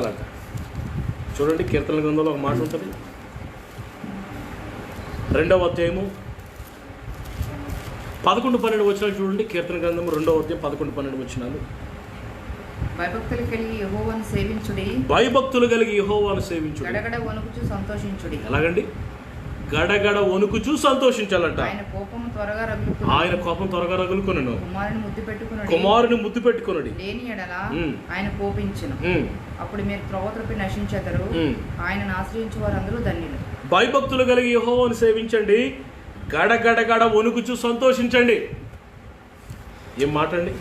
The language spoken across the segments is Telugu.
అలాగా చూడండి, కీర్తన గ్రంథంలో ఒక మాట ఉంటుంది. 2వ అధ్యాయము 11-12 వచనాలు చూడండి. కీర్తన గ్రంథము 2వ అధ్యాయం 11-12 వచనాలు. భయభక్తులు కలిగి యెహోవాను సేవించుడి. భయభక్తులు కలిగి యెహోవాను సేవించుడి. గడగడ వణుకుచు సంతోషించుడి. ఎలాగండి? గడగడ వణుకుచూ సంతోషించాలంట. ఆయన కోపం త్వరగా రగులుకొనును. కుమారుని ముద్దు పెట్టుకొనుడి. లేని ఎడల ఆయన కోపించును. అప్పుడు మీరు త్రోవతృపి నశించెదరు. ఆయనను ఆశ్రయించు వారందరూ ధన్యులు. భయభక్తులు కలిగి యెహోవాను సేవించండి. గడగడగడ వణుకుచూ సంతోషించండి. ఏం మాట అండి?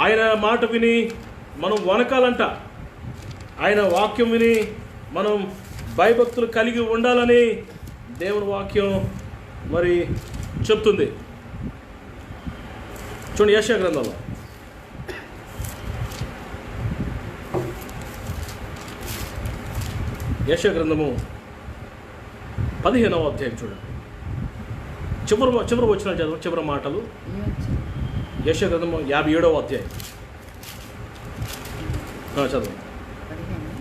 ఆయన మాట విని మనం వణకాలంట. ఆయన వాక్యం విని మనం భయభక్తులు కలిగి ఉండాలని దేవుని వాక్యం మరి చెప్తుంది. చూడండి, యెషయా గ్రంథంలో యెషయా గ్రంథము 15వ అధ్యాయం చూడండి. చివరి వచ్చిన చదువు, చివరి మాటలు. యెషయా గ్రంథము 57వ అధ్యాయం చదువు.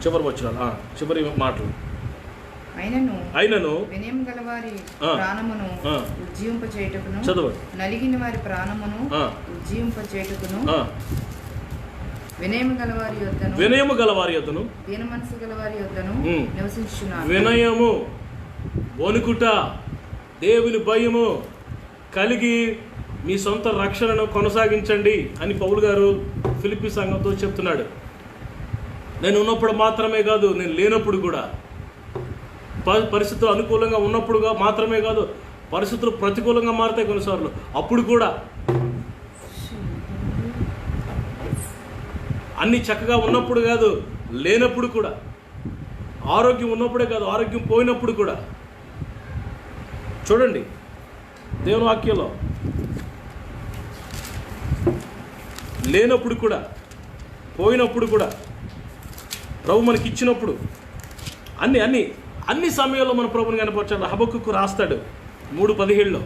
చివరి వచ్చిన చివరి మాటలు. అయినను వినయం గలవారి ప్రాణమును ఉజ్జీవింపచేయుటకును, చదవండి, నలిగిన వారి ప్రాణమును ఉజ్జీవింపచేయుటకును, వినయము గలవారి యొద్దను దీన మనసు గలవారి యొద్దను నివసించుచున్నాను. వినయము, వణుకుట, దేవుని భయము కలిగి మీ సొంత రక్షణను కొనసాగించండి అని పౌలు గారు ఫిలిప్పీ సంఘంతో చెప్తున్నాడు. నేను ఉన్నప్పుడు మాత్రమే కాదు, నేను లేనప్పుడు కూడా, పరిస్థితులు అనుకూలంగా ఉన్నప్పుడు మాత్రమే కాదు, పరిస్థితులు ప్రతికూలంగా మారుతాయి కొన్నిసార్లు, అప్పుడు కూడా అన్నీ చక్కగా ఉన్నప్పుడు కాదు, లేనప్పుడు కూడా, ఆరోగ్యం ఉన్నప్పుడే కాదు, ఆరోగ్యం పోయినప్పుడు కూడా. చూడండి దేవుని వాక్యంలో, లేనప్పుడు కూడా, పోయినప్పుడు కూడా, ప్రభు మనకి ఇచ్చినప్పుడు, అన్ని సమయాల్లో మన ప్రభుని కనపరచాలి. హబక్కుకు రాస్తాడు 3:17లో.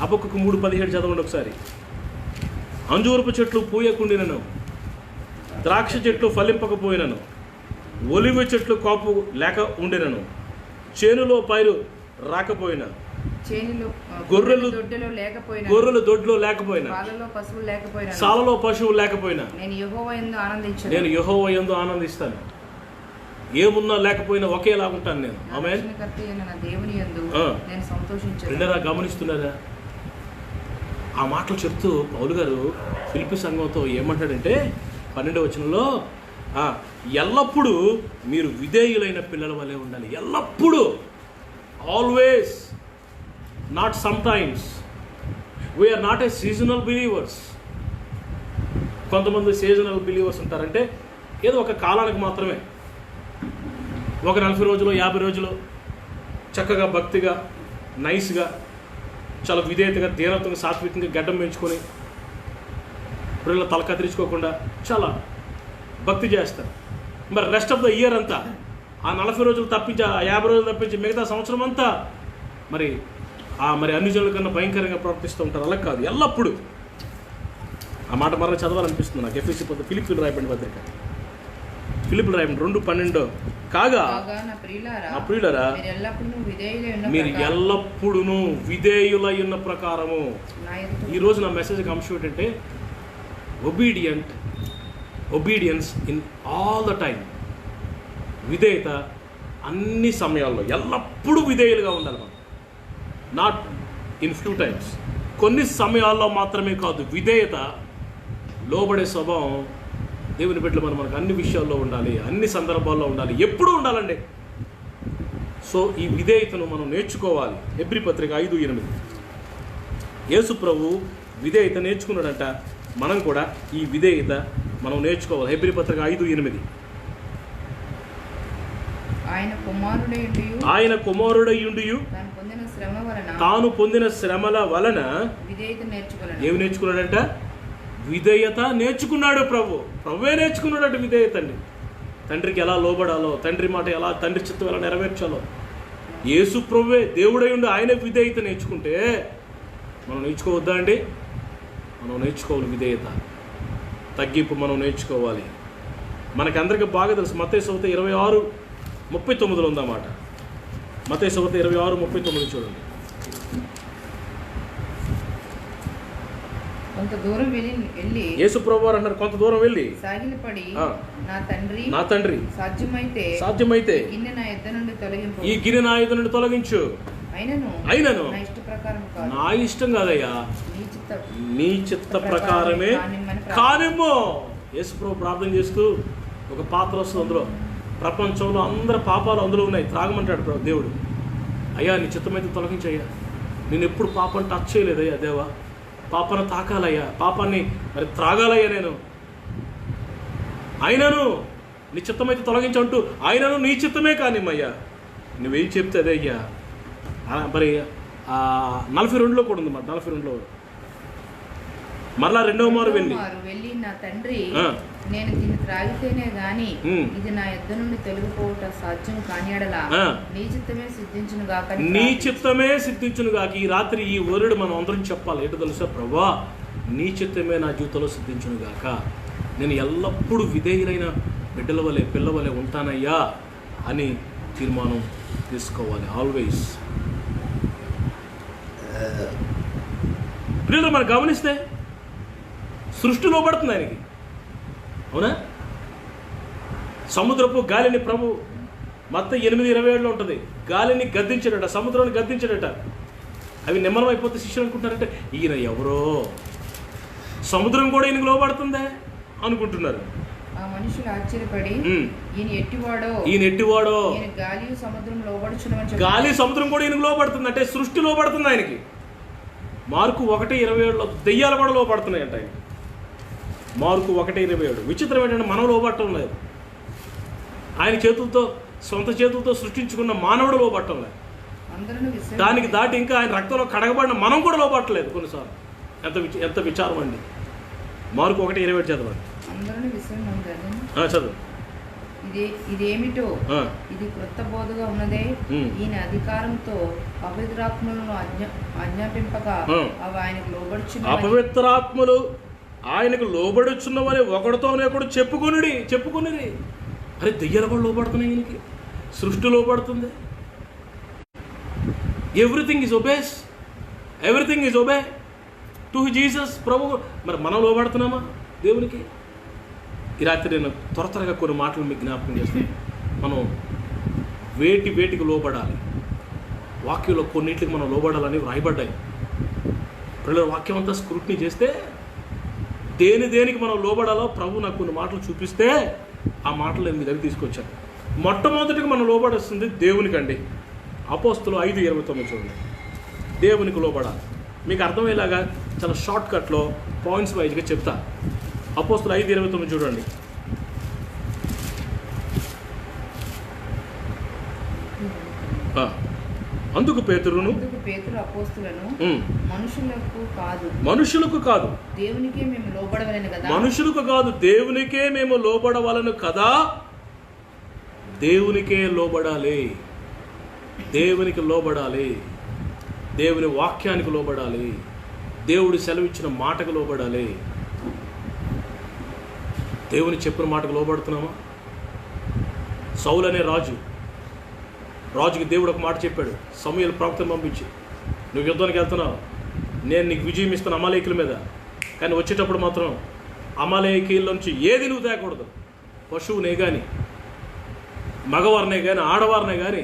హబక్కుకు 3:17 చదవండి ఒకసారి. అంజూరపు చెట్లు పూయకుండినను, ద్రాక్ష చెట్లు ఫలింపకపోయినను, ఒలివ చెట్లు కాపు లేక ఉండినను, చేనులో పైరు రాకపోయినా, గొర్రెలు దొడ్లో లేకపోయినా, సాలలో పశువులు లేకపోయినా, నేను యెహోవా యందు ఆనందిస్తాను. ఏమున్నా లేకపోయినా ఒకేలా ఉంటాను నేను. ఆమేన్. రెండరా గమనిస్తున్నారా? ఆ మాటలు చెప్తూ పౌలు గారు ఫిలిప్పీ సంఘంతో ఏమంటాడంటే 12వ వచనంలో, ఎల్లప్పుడూ మీరు విధేయులైన పిల్లల వలె ఉండాలి. ఎల్లప్పుడూ, always, not sometimes. We are not a seasonal believers. కొంతమంది సీజనల్ బిలీవర్స్ ఉంటారంటే ఏదో ఒక కాలానికి మాత్రమే, ఒక 40 రోజులు 50 రోజులు చక్కగా భక్తిగా నైస్గా చాలా విధేయతగా దీనత్వంగా సాత్వికంగా గడ్డం పెంచుకొని పిల్లల తల కత్తిరించుకోకుండా చాలా భక్తి చేస్తారు. మరి రెస్ట్ ఆఫ్ ద ఇయర్ అంతా ఆ 40 రోజులు తప్పించి, ఆ 50 రోజులు తప్పించి మిగతా సంవత్సరం అంతా మరి అన్ని జనుల కన్నా భయంకరంగా ప్రవర్తిస్తూ ఉంటారు. అలా కాదు, ఎల్లప్పుడూ. ఆ మాట మరలా చదవాలనిపిస్తుంది నాకు. ఎఫ్ఎస్సీ ఫిలిప్పీలు రాయబడిన పత్రిక, ఫిలిప్పీలు రాయబడిన 2:12. కాగా నా ప్రియులారా, మీరు ఎల్లప్పుడూ విధేయులై ఉన్న ప్రకారము. ఈరోజు నా మెసేజ్కి అంశం ఏంటంటే obedience in all the time. విధేయత అన్ని సమయాల్లో, ఎల్లప్పుడూ విధేయులుగా ఉండాలి మనం. నాట్ ఇన్ ఫ్యూ టైమ్స్, కొన్ని సమయాల్లో మాత్రమే కాదు. విధేయత, లోబడే స్వభావం దేవుని బిడ్డలు మనకు అన్ని విషయాల్లో ఉండాలి, అన్ని సందర్భాల్లో ఉండాలి, ఎప్పుడూ ఉండాలండి. సో ఈ విధేయతను మనం నేర్చుకోవాలి. హెబ్రీ పత్రిక 5:8. యేసు ప్రభు విధేయత నేర్చుకున్నాడంట. మనం కూడా ఈ విధేయత మనం నేర్చుకోవాలి. హెబ్రీ పత్రిక 5:8. ఆయన కుమారుడయ్యుండియు తాను పొందిన శ్రమల వలన ఏమి నేర్చుకున్నాడంట? విధేయత నేర్చుకున్నాడు. ప్రభువే నేర్చుకున్నాడు విధేయత అండి. తండ్రికి ఎలా లోబడాలో, తండ్రి మాట ఎలా, తండ్రి చిత్తం ఎలా నెరవేర్చాలో యేసు ప్రభువే దేవుడై ఉండి ఆయన విధేయత నేర్చుకుంటే మనం నేర్చుకోవద్దా అండి? మనం నేర్చుకోవాలి విధేయత, తగ్గింపు మనం నేర్చుకోవాలి. మనకి అందరికీ బాగా తెలుసు. మత్తయి సువార్త 26:39 ఉందన్నమాట. మత్తయి సువార్త 26:39 చూడండి. కొంత దూరం వెళ్ళి యేసు ప్రభువారు అన్నారు, కొంత దూరం వెళ్ళి సాగిలపడి, నా తండ్రి సాధ్యమైతే గిన్నె నా యొద్ద నుండి తొలగింపు, ఈ గిన్నె నా యొద్ద నుండి తొలగించు, అయినను నా ఇష్ట ప్రకారం కాదు, నా ఇష్టం కాదయ్యా, నీ చిత్త ప్రకారమే కానిమ్మో. యేసు ప్రభు ప్రార్థన చేస్తూ ఒక పాత్ర వస్తుంది, అందులో ప్రపంచంలో అందరి పాపాలు అందులో ఉన్నాయి, త్రాగమంటాడు దేవుడు. అయ్యా నీ చిత్తమైతే తొలగించయ్యా, నేను ఎప్పుడు పాపం టచ్ చేయలేదయ్యా దేవా, పాపాన్ని తాకాలయ్యా, పాపాన్ని మరి త్రాగాలయ్యా నేను, అయినను నీ చిత్తమైతే తొలగించంటూ, అయినను నీ చిత్తమే కానిమ్మయ్యా, నువ్వేం చెప్తే అదే అయ్యా. మరి 42లో కూడా ఉంది, మరి 42లో మరలా రెండవ మారు వెళ్ళి నా తండ్రి నేను దీన్ని త్రాగితేనే గాని ఇది నా యొద్ద నుండి తొలగిపోవుట సాధ్యం కానియడలా నీ చిత్తమే సిద్ధించును గాక, నీ చిత్తమే సిద్ధించును గాక. ఈ రాత్రి ఈ వర్డ్ మనం అందరం చెప్పాలి. ఏంటో తెలుసా? ప్రభువా నీ చిత్తమే నా జీవితంలో సిద్ధించును గాక, నేను ఎల్లప్పుడూ విధేయులైన బిడ్డల వలె పిల్ల వలె ఉంటానయ్యా అని తీర్మానం తీసుకోవాలి ఆల్వేస్. ప్రియులు మనం గమనిస్తే సృష్టి లోబడుతుంది ఆయనకి, అవునా? సముద్రపు గాలిని ప్రభు మత్తయి 8:27లో ఉంటుంది, గాలిని గద్దించాడట, సముద్రాన్ని గద్దించాడట. అవి నిమ్మలం అయిపోతే శిష్యులు అనుకుంటున్నారంటే ఈయన ఎవరో, సముద్రం కూడా ఈయనకు లోబడుతుందే అనుకుంటున్నారు. ఆ మనుషులు ఆశ్చర్యపడి ఈయన ఎట్టివాడో, గాలి సముద్రం కూడా ఈయనకు లోబడుతుంది, అంటే సృష్టి లోబడుతుంది ఆయనకి. మార్కు 1:27లో దెయ్యాలు కూడా లోపడుతున్నాయంట ఆయన. మార్కు 1:27. విచిత్రం ఏంటంటే మనం లోబట్టం లేదు, ఆయన సొంత చేతులతో సృష్టించుకున్న మానవుడు లోబట్టం లేదు. దానికి దాటి ఇంకా ఆయన రక్తంలో కడగబడిన మనం కూడా లోబట్టలేదు కొన్నిసార్లు. ఎంత విచారం అండి. మార్కు 1:27 చదవండి. చదువు. ఇదేమిటో ఇది క్రొత్త బోధగా ఉన్నదే, ఈయన అధికారంతో అపవిత్రాత్మలను ఆజ్ఞాపింపగా అవి ఆయనకు లోబడుచున్న, అపవిత్రాత్మలు ఆయనకు లోబడుచున్నవని ఒకడితోనే కూడా చెప్పుకుని. అరే దెయ్యాలు కూడా లోబడుతున్నాయి ఈయనకి, సృష్టి లోబడుతుంది. Everything is obey to Jesus ప్రభు. మరి మనం లోబడుతున్నామా దేవునికి? ఈ రాత్రి నేను త్వరగా కొన్ని మాటలు మీకు జ్ఞాపకం చేస్తాను. మనం వేటికి లోబడాలి, వాక్యంలో కొన్నింటికి మనం లోబడాలని వ్రాయబడ్డాయి. పిల్లల వాక్యం అంతా స్క్రూటినీ చేస్తే దేనికి మనం లోబడాలో ప్రభు నాకు కొన్ని మాటలు చూపిస్తే ఆ మాటలు నేను మీ దగ్గర తీసుకొచ్చాను. మొట్టమొదటిగా మనం లోబడాల్సింది దేవునికండి. అపోస్తులు 5:29 చూడండి. దేవునికి లోబడాలి. మీకు అర్థమయ్యేలాగా చాలా షార్ట్ కట్లో పాయింట్స్ వైజ్గా చెప్తా. అపోస్తులు 5:29 చూడండి. అందుకు పేతురును అపోస్తులను మనుషులకు కాదు దేవునికే మేము లోబడవలెను కదా, మనుషులకు కాదు దేవునికే మేము లోబడవలను కదా. దేవునికే లోబడాలి, దేవునికి లోబడాలి, దేవుని వాక్యానికి లోబడాలి, దేవుడు సెలవిచ్చిన మాటకు లోబడాలి. దేవుని చెప్పిన మాటకు లోబడుతున్నామా? సౌలు అనే రాజుకి దేవుడు ఒక మాట చెప్పాడు, సమూయేలు ప్రవక్తను పంపించి, నువ్వు యుద్ధానికి వెళ్తున్నావు, నేను నీకు విజయం ఇస్తాను అమాలేకుల మీద, కానీ వచ్చేటప్పుడు మాత్రం అమాలేకీల నుంచి ఏది నువ్వు తేకూడదు, పశువునే కానీ మగవారినే కానీ ఆడవారినే కానీ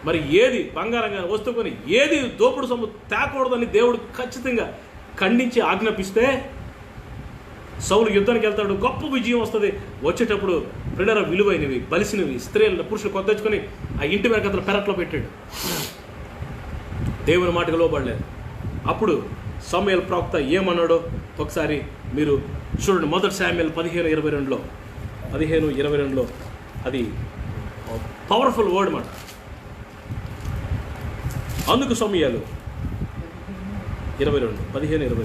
మరి ఏది బంగారం కానీ వస్తువు కొని ఏది దోపుడు సొమ్ము తేకూడదని దేవుడు ఖచ్చితంగా ఖండించి ఆజ్ఞాపిస్తే సౌలు యుద్ధానికి వెళ్తాడు, గొప్ప విజయం వస్తుంది. వచ్చేటప్పుడు రెండర విలువైనవి బలిసినవి స్త్రీలను పురుషులు కొత్తెచ్చుకొని ఆ ఇంటి వెనకతల పెరట్లో పెట్టాడు. దేవుని మాటకు లోబడలేదు. అప్పుడు సమూయేలు ప్రవక్త ఏమన్నాడో ఒకసారి మీరు చూడండి. మొదటి శామ్యూయల్ 15:22లో అది పవర్ఫుల్ వర్డ్ మాట. అందుకు సమూయేలు 15:22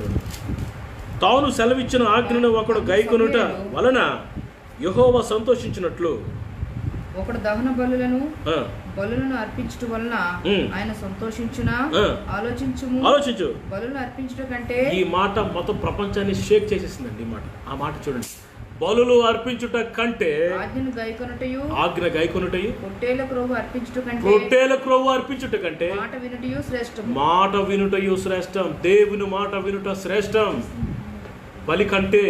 తాను సెలవిచ్చిన ఆజ్ఞను ఒకడు గైకొనుట వలన యెహోవా సంతోషించినట్లు ఒకడు దహన బలులను అర్పించడం వలన ఆయన సంతోషించునా? ఆలోచించు. బలులను అర్పించడం కంటే, ఈ మాట మొత్తం ప్రపంచాన్ని షేక్ చేసేసిందండి. ఈ మాట, ఆ మాట చూడండి. బలులు అర్పించుట కంటే ఆజ్ఞను గైకొనుటయు ఆజ్ఞ గైకొనుటయు పొట్టేల క్రోవు అర్పించుట కంటే రొట్టెల క్రొవ్వు అర్పించుట కంటే మాట వినుటయు శ్రేష్టము. మాట వినుటయు శ్రేష్టం. దేవుని మాట వినుట శ్రేష్టం. బలి కంటే,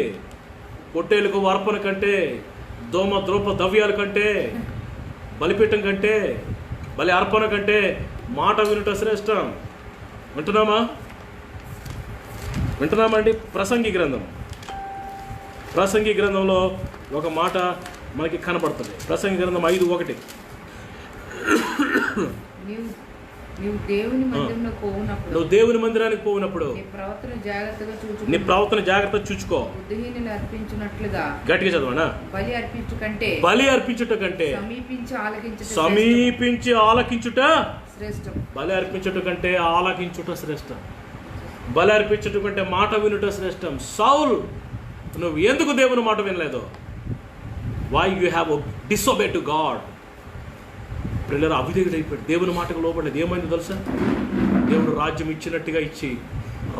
పొట్టేలకు అర్పణ కంటే, దోమ ద్రోప ద్రవ్యాల కంటే, బలిపీఠం కంటే, బలి అర్పణ కంటే మాట వినుట శ్రేష్టం. వింటున్నామా? వింటున్నామండి? ప్రసంగి గ్రంథంలో ఒక మాట మనకి కనబడుతుంది. ప్రసంగి గ్రంథం 5:1. నీవు దేవుని మందిరమునకు పోవునప్పుడు, నువ్వు దేవుని మందిరానికి పోయినప్పుడు నీ ప్రవర్తన జాగ్రత్తగా చూచుకో. నీ ప్రవర్తన జాగ్రత్త చూచుకో. బుద్ధిహీనులు అర్పించున్నట్లుగా గట్టిగా చదవనా? బలి అర్పించుట కంటే సమీపించి ఆలకించుట శ్రేష్టం. బలి అర్పించుట కంటే ఆలకించుట శ్రేష్టం. బలి అర్పించుట కంటే మాట వినుట శ్రేష్టం. సౌల్, నువ్వు ఎందుకు దేవుని మాట వినలేదు? Why you have disobey to God. పిల్లలు అవిధేయుడు అయిపోయాడు, దేవుని మాటకు లోపడలేదు. ఏమైంది తెలుసా? దేవుడు రాజ్యం ఇచ్చినట్టుగా ఇచ్చి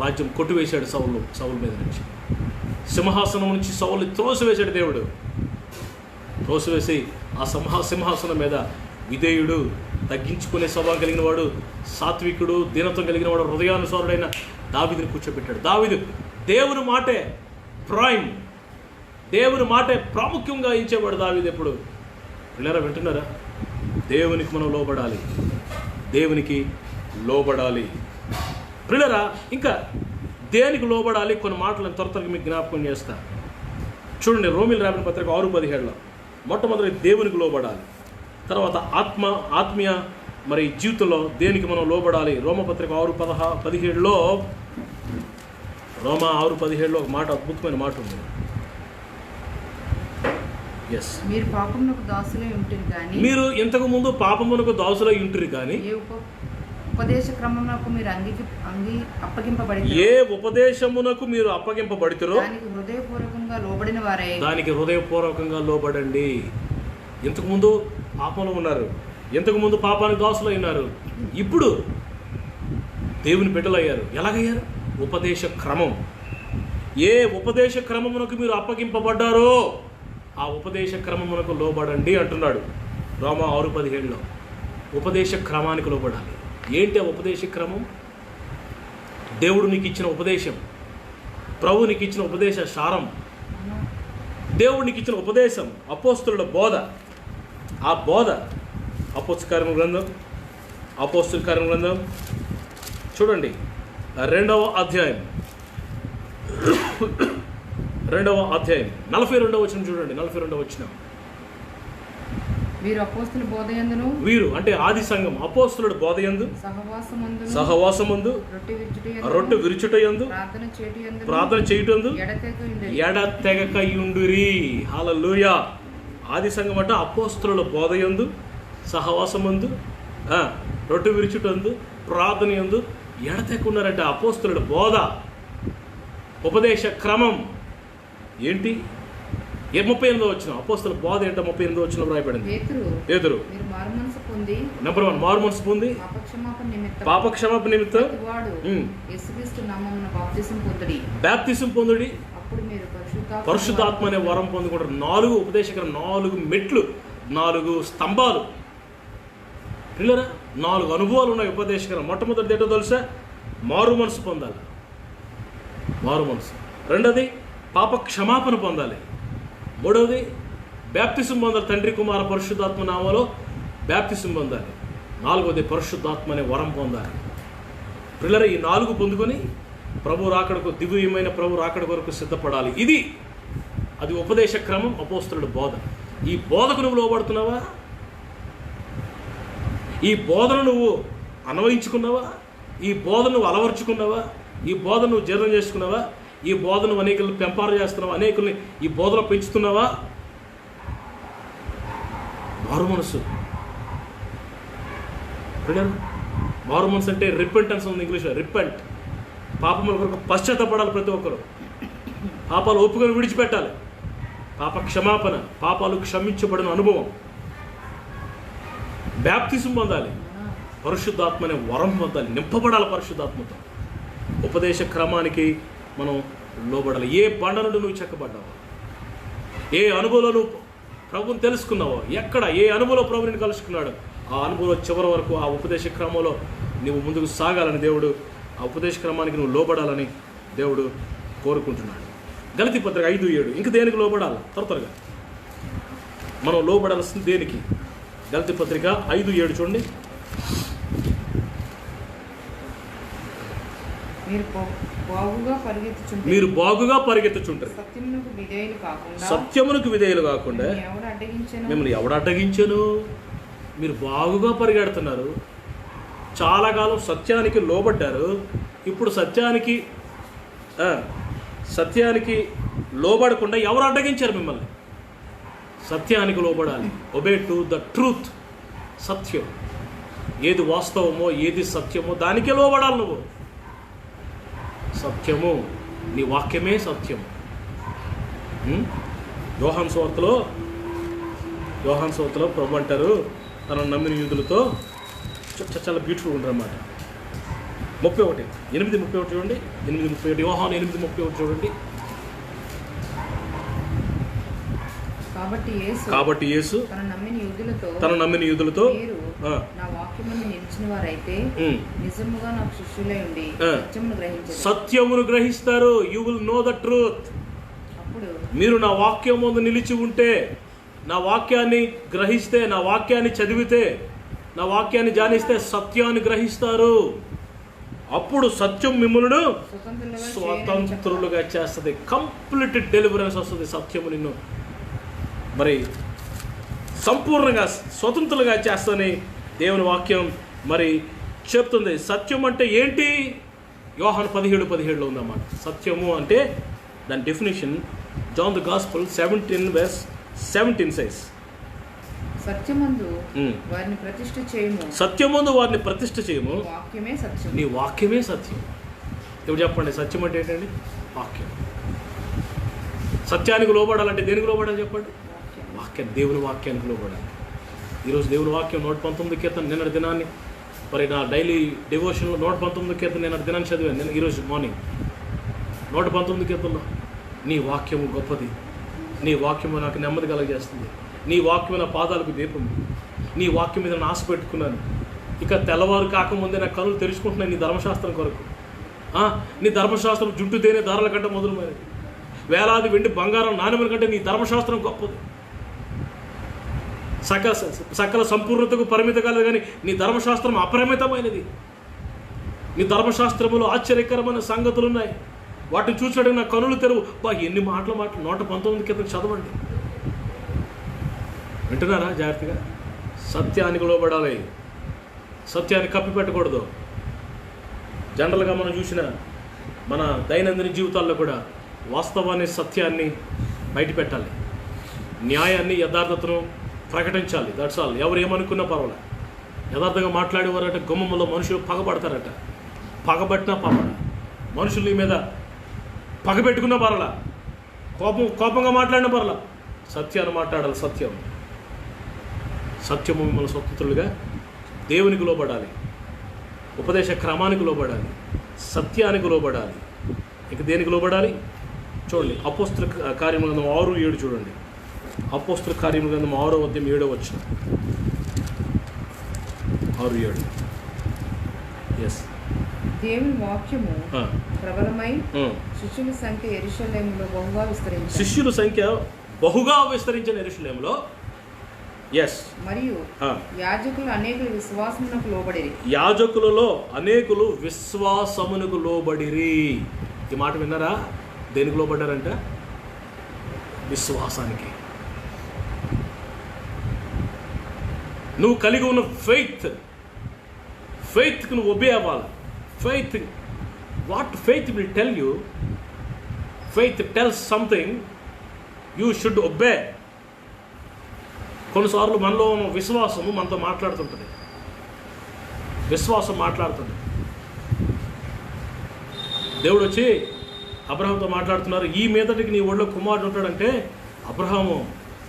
రాజ్యం కొట్టివేశాడు సౌలు మీద నుంచి. సింహాసనం నుంచి సౌలు త్రోసివేశాడు దేవుడు. త్రోసివేసి ఆ సింహాసనం మీద విధేయుడు, తగ్గించుకునే స్వభావం కలిగిన వాడు, సాత్వికుడు, దీనత్వం కలిగిన వాడు, హృదయానుసారుడైన దావీదుని కూర్చోబెట్టాడు. దావీదు దేవుని మాటే ప్రైమ్, దేవుని మాటే ప్రాముఖ్యంగా ఇచ్చేవాడు దావీదు. ఎప్పుడు పిల్లరా వింటున్నారా? దేవునికి మనం లోబడాలి, దేవునికి లోబడాలి. పిల్లరా ఇంకా దేనికి లోబడాలి? కొన్ని మాటలను త్వరగా మీకు జ్ఞాపకం చేస్తా. చూడండి, రోమిల్ రాసిన పత్రిక 6:17. మొట్టమొదటి దేవునికి లోబడాలి. తర్వాత ఆత్మీయ మరి జీవితంలో దేనికి మనం లోబడాలి? రోమపత్రిక 6:17లో రోమా 6:17లో ఒక మాట, అద్భుతమైన మాట ఉంది. ఎస్, మీరు పాపమునకు దాసులై ఉంటురు కానీ, మీరు ఇంతకు ముందు పాపమునకు దాసులై ఉంటురు కానీ, ఉపదేశ క్రమమునకు మీరు అప్పగింపబడి, ఏ ఉపదేశమునకు మీరు అప్పగింపబడితురో దానికి హృదయపూర్వకంగా లోబడిన వారే, దానికి హృదయపూర్వకంగా లోబడండి. ఇంతకు ముందు పాపంలో ఉన్నారు, ఇంతకు ముందు పాపానికి దాసులు అయినారు, ఇప్పుడు దేవుని బిడ్డలు అయ్యారు. ఎలాగయ్యారు? ఉపదేశ క్రమం. ఏ ఉపదేశ క్రమమునకు మీరు అప్పగింపబడ్డారో ఆ ఉపదేశ క్రమమునకు లోబడండి అంటున్నాడు రోమా 6:17లో. ఉపదేశ క్రమానికి లోబడాలి. ఏంటి ఆ ఉపదేశ క్రమం? దేవుడు నీకు ఇచ్చిన ఉపదేశం, ప్రభు నీకు ఇచ్చిన ఉపదేశ సారం, దేవుడు నీకు ఇచ్చిన ఉపదేశం, అపోస్తుల బోధ. ఆ బోధ అపోస్తుల కార్యముల గ్రంథం చూడండి, 2వ అధ్యాయం 42వ వచనం చూడండి. 42వ వచనం. వీరు అపోస్తుల బోధయందును, వీరు అంటే ఆది సంఘం అపోస్తుల బోధయందు, సహవాసమందు, రొట్టె విరుచుటయందు, ప్రార్థన చేయుటందు ఎడతెగకయుండురి. హల్లెలూయా. ఆది సంఘం అంటే అపోస్తుల బోధయందు, సహవాసమందు, రొట్టె విరుచుటందు, ప్రార్థన యందు ఎడతెక్కున్నారంటే అపోస్తుల బోధ, ఉపదేశ క్రమం. ఏంటి? 38వ వచనం అపోస్తుల బోధ ఏంటో 38వ వచనంలో రాయబడింది. పేతురు నెంబర్ 1 మారుమనసు పొంది పాపక్షమాపణ నిమిత్తం బాప్తిసం పొందుడి, పరిశుద్ధాత్మ అనే వరం పొందుకుంటారు. 4 ఉపదేశకరం, 4 మెట్లు, 4 స్తంభాలు. పిల్లరా 4 అనుభవాలు ఉన్నాయి ఉపదేశకరం. మొట్టమొదటిది ఏంటో తెలుసా? మారు మనసు పొందాలి, మారు మనసు. రెండోది పాప క్షమాపణ పొందాలి. మూడవది బాప్తిసం పొందాలి, తండ్రి కుమార పరిశుద్ధాత్మ నామలో బాప్తిసం పొందాలి. 4వది పరిశుద్ధాత్మ అనే వరం పొందాలి. పిల్లరా ఈ 4 పొందుకొని ప్రభు రాకడకు, దివ్యమైన ప్రభు రాకడ కొరకు సిద్ధపడాలి. అది ఉపదేశ క్రమం, అపోస్తలుల బోధ. ఈ బోధకు నువ్వు లోబడుతున్నావా? ఈ బోధను నువ్వు అన్వయించుకున్నావా? ఈ బోధను నువ్వు అలవర్చుకున్నావా? ఈ బోధను నువ్వు జీర్ణం చేసుకున్నావా? ఈ బోధను అనేకులను పెంపారు చేస్తున్నావా? అనేకుల్ని ఈ బోధలో పెంచుతున్నావా? మారు మనసు. మారు మనసు అంటే రిపెంటెన్స్ ఉంది ఇంగ్లీష్లో. రిపెంట్, పాపముల కొరకు పశ్చాత్తపడాలి ప్రతి ఒక్కరు. పాపాలు ఒప్పుకొని విడిచిపెట్టాలి. పాప క్షమాపణ, పాపాలు క్షమించబడిన అనుభవం. బాప్తిసం పొందాలి, పరిశుద్ధాత్మ అనే వరం పొందాలి, నింపబడాలి పరిశుద్ధాత్మతో. ఉపదేశ క్రమానికి మనం లోబడాలి. ఏ బండ నుండి నువ్వు చెక్కబడ్డావు? ఏ అనుభవంలో నువ్వు ప్రభుని తెలుసుకున్నావో, ఎక్కడ ఏ అనుభవంలో ప్రభుని కలుసుకున్నాడు, ఆ అనుభవంలో చివరి వరకు ఆ ఉపదేశ క్రమంలో నువ్వు ముందుకు సాగాలని దేవుడు, ఆ ఉపదేశ క్రమానికి నువ్వు లోబడాలని దేవుడు కోరుకుంటున్నాడు. గలతీ పత్రిక 5:7. ఇంక దేనికి లోబడాలి? త్వరగా మనం లోబడాల్సింది దేనికి? గలతీ పత్రిక 5:7 చూడండి. మీరు బాగుగా పరిగెత్తుచుంటారు, సత్యమునకు విధేయులు కాకుండా. మిమ్మల్ని ఎవడు అడ్డగించాను? మీరు బాగుగా పరిగెడుతున్నారు, చాలా కాలం సత్యానికి లోబడ్డారు. ఇప్పుడు సత్యానికి లోబడకుండా ఎవరు అడ్డగించారు మిమ్మల్ని? సత్యానికి లోబడాలి. Obey to the truth. సత్యం ఏది వాస్తవమో, ఏది సత్యమో దానికే లోబడాలి నువ్వు. సత్యము, నీ వాక్యమే సత్యం. యోహాను సువార్తలో ప్రభు అంటారు, తనను నమ్మిన యూదులతో చాలా బ్యూటిఫుల్ ఉంటారు అన్నమాట. 8:31 చూడండి. 8:31 యోహాను 8:31 చూడండి. కాబట్టి యేసు తన నమ్మిన యూదులతో సత్యమును గ్రహిస్తారు. You will know the truth. మీరు నా వాక్యం ముందు నిలిచి ఉంటే, నా వాక్యాన్ని గ్రహిస్తే, నా వాక్యాన్ని చదివితే, నా వాక్యాన్ని ధ్యానిస్తే సత్యాన్ని గ్రహిస్తారు. అప్పుడు సత్యం మిమ్మల్ని స్వతంత్రులుగా చేస్తుంది. కంప్లీట్ డెలివరెన్స్ వస్తుంది. సత్యము నిన్ను మరి సంపూర్ణంగా స్వతంత్రులుగా చేస్తని దేవుని వాక్యం మరి చెప్తుంది. సత్యం అంటే ఏంటి? యోహాను 17:17 ఉందన్నమాట. సత్యము అంటే దాని definition John the gospel 17:17 says. సత్యమందు వారిని ప్రతిష్ఠ చేయము, నీ వాక్యమే సత్యం. ఇప్పుడు చెప్పండి, సత్యం అంటే ఏంటండి? వాక్యం. సత్యానికి లోబడాలంటే దేనికి లోబడాలి చెప్పండి? వాక్యం, దేవుని వాక్యానికి లోబడాలి. ఈరోజు దేవుని వాక్యం 119 కీర్తన నిన్నటి దినాన్ని మరి నా డైలీ డివోషన్లో 119 కీర్తన నిన్నటి దినాన్ని చదివాను. నేను ఈరోజు మార్నింగ్ 119 కీర్తనలో నీ వాక్యము గొప్పది, నీ వాక్యము నాకు నెమ్మది కలగజేస్తుంది, నీ వాక్యము నా పాదాలకు దీపం, నీ వాక్యం మీద నేను ఆశ పెట్టుకున్నాను. ఇక తెల్లవారు కాకముందే నా కనులు తెరుచుకుంటున్నాయి నీ ధర్మశాస్త్రం కొరకు. నీ ధర్మశాస్త్రం జుట్టు తేనె ధారల కంటే మొదలుమైనది, వేలాది వెండి బంగారం నాణ్యముల కంటే నీ ధర్మశాస్త్రం గొప్పది. సకల సంపూర్ణతకు పరిమిత కలదు, కానీ నీ ధర్మశాస్త్రం అపరిమితమైనది. నీ ధర్మశాస్త్రములో ఆశ్చర్యకరమైన సంగతులు ఉన్నాయి. వాటిని చూసినట్టు నా కనులు తెరువు. ఎన్ని మాటలు 119 క్రితం చదవండి. వింటున్నారా? జాగ్రత్తగా సత్యానికి లోబడాలి, సత్యాన్ని కప్పిపెట్టకూడదు. జనరల్గా మనం చూసిన మన దైనందిన జీవితాల్లో కూడా వాస్తవాన్ని, సత్యాన్ని బయటపెట్టాలి, న్యాయాన్ని, యథార్థతను ప్రకటించాలి. That's all. ఎవరు ఏమనుకున్నా పర్వాలేదు. యథార్థంగా మాట్లాడేవారట గుమ్మంలో మనుషులు పగబడతారట. పగబట్టినా పర్వాల, మనుషుల మీద పగబెట్టుకున్నా పర్వాల, కోపంగా మాట్లాడినా పర్వాల, సత్యాన్ని మాట్లాడాలి. సత్యము మిమ్మల్ని స్వతంత్రులుగా దేవునికి లోబడాలి, ఉపదేశ క్రమానికి లోబడాలి, సత్యానికి లోబడాలి. ఇక దేనికి లోబడాలి చూడండి. అపోస్తల కార్యముల గ్రంథం 6:7 చూడండి. అపోస్తల కార్యముల గ్రంథం 6వ అధ్యాయం 7వ వచనం. 6:7. ఎస్. దేవుని వాక్యము ప్రబలమై శిష్యుల సంఖ్య యెరూషలేములో బహుగా విస్తరించిన యెరూషలేములో. ఎస్. మరియు యాజకులు అనేకులు విశ్వాసమునకు లోబడిరి. యాజకులలో అనేకులు విశ్వాసమునకు లోబడిరి. ఈ మాట విన్నారా? దేనికి లోబడ్డారంట? విశ్వాసానికి. నువ్వు కలిగి ఉన్న ఫెయిత్కి నువ్వు ఒబే అవ్వాలి. What faith will tell you? Faith tells something, you should obey. కొన్నిసార్లు మనలో విశ్వాసము మనతో మాట్లాడుతుంటుంది. విశ్వాసం మాట్లాడుతుంది. దేవుడు వచ్చి అబ్రహాంతో మాట్లాడుతున్నారు. ఈ మీదటికి నీ ఒళ్ళో కుమారుడు ఉంటాడంటే అబ్రహాము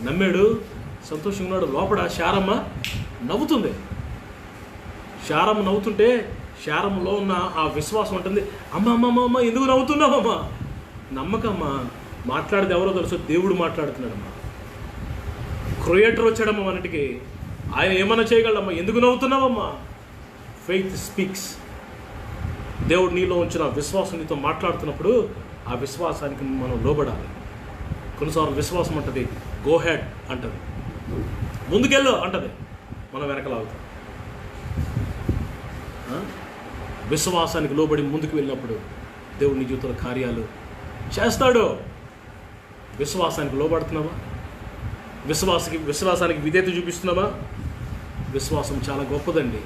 నమ్మాడు, సంతోషంగా ఉన్నాడు. లోపల శారమ్మ నవ్వుతుంది. శారమ్మ నవ్వుతుంటే శారమ్మలో ఉన్న ఆ విశ్వాసం ఉంటుంది. అమ్మ ఎందుకు నవ్వుతున్నావమ్మా? నమ్మకమ్మా. మాట్లాడితే ఎవరో తెలుసు, దేవుడు మాట్లాడుతున్నాడమ్మా. క్రియేటర్ వచ్చాడమ్మా మనటికి. ఆయన ఏమన్నా చేయగలడమ్మా? ఎందుకు నవ్వుతున్నావమ్మా? Faith speaks. దేవుడు నీలో ఉంచిన విశ్వాసం నీతో మాట్లాడుతున్నప్పుడు ఆ విశ్వాసానికి మనం లోబడాలి. కొన్నిసార్లు విశ్వాసం అంటది గో హెడ్ అంటది, ముందుకెళ్ళు అంటది, మనం వెనకలాగుతాం. విశ్వాసానికి లోబడి ముందుకు వెళ్ళినప్పుడు దేవుడు నీ జీవితంలో కార్యాలు చేస్తాడు. విశ్వాసానికి లోబడుతున్నావా? విశ్వాసానికి విధేయత చూపిస్తున్నావా? విశ్వాసం చాలా గొప్పదండి.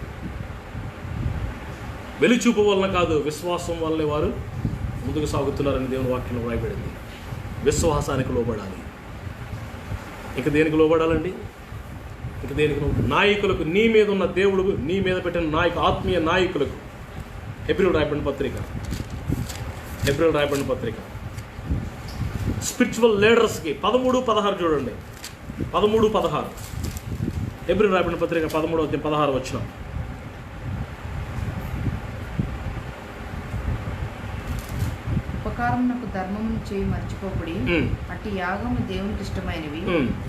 వెలుచూపు వలన కాదు, విశ్వాసం వల్లనే వారు ముందుకు సాగుతున్నారని దేవుని వాక్యంలో వ్రాయబడింది. విశ్వాసానికి లోబడాలి. ఇక దేనికి లోబడాలండి? ఇక దేనికి? నాయకులకు, నీ మీద ఉన్న దేవుడు నీ మీద పెట్టిన ఆత్మీయ నాయకులకు. హెబ్రీయులకు రాయబడిన పత్రిక స్పిరిచువల్ లీడర్స్కి 13-16 చూడండి. 13-16 హెబ్రీయులకు రాయబడిన పత్రిక 13-16 వచ్చిన. ఉపకారమునకు ధర్మమును చేయి మర్చిపోకుడి, అట్టి యాగము దేవునికి ఇష్టమైనవి.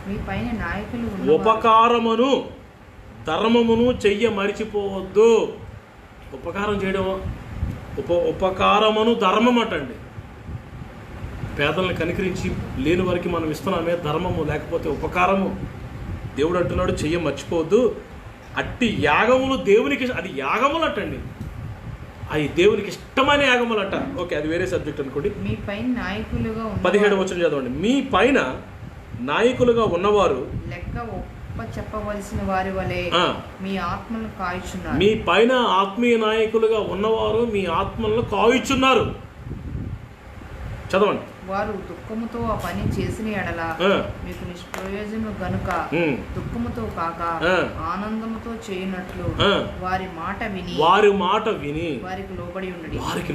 మీ పైన నాయకులు ఉపకారమును ధర్మమును చెయ్య మరిచిపోవద్దు. ఉపకారం చేయడం, ఉపకారమును ధర్మం అటండి. పేదలను కనికరించి లేని వారికి మనం ఇస్తున్నామే ధర్మము, లేకపోతే ఉపకారము. దేవుడు అంటున్నాడు చెయ్య మర్చిపోవద్దు. అట్టి యాగములు దేవునికి, అది యాగములు అటండి, అవి దేవునికి ఇష్టమైన యాగములట. ఓకే, అది వేరే సబ్జెక్ట్ అనుకోండి. మీ పైన నాయకులుగా 17వ వచనం చదవండి. మీ పైన నాయకులుగా ఉన్నవారు లెక్క చెప్పవలసిన వారి వలె మీ ఆత్మలను కాయుచున్నారు. మీ పైన ఆత్మీయ నాయకులుగా ఉన్నవారు మీ ఆత్మలను కాయుచున్నారు. చదవండి. వారు దుఃఖముతో ఆ పని చేసిన ఎడల మీకు నిష్ప్రయోజనము గనుక దుఃఖముతో కాక ఆనందముతో చేయనట్లు వారి మాట విని వారికి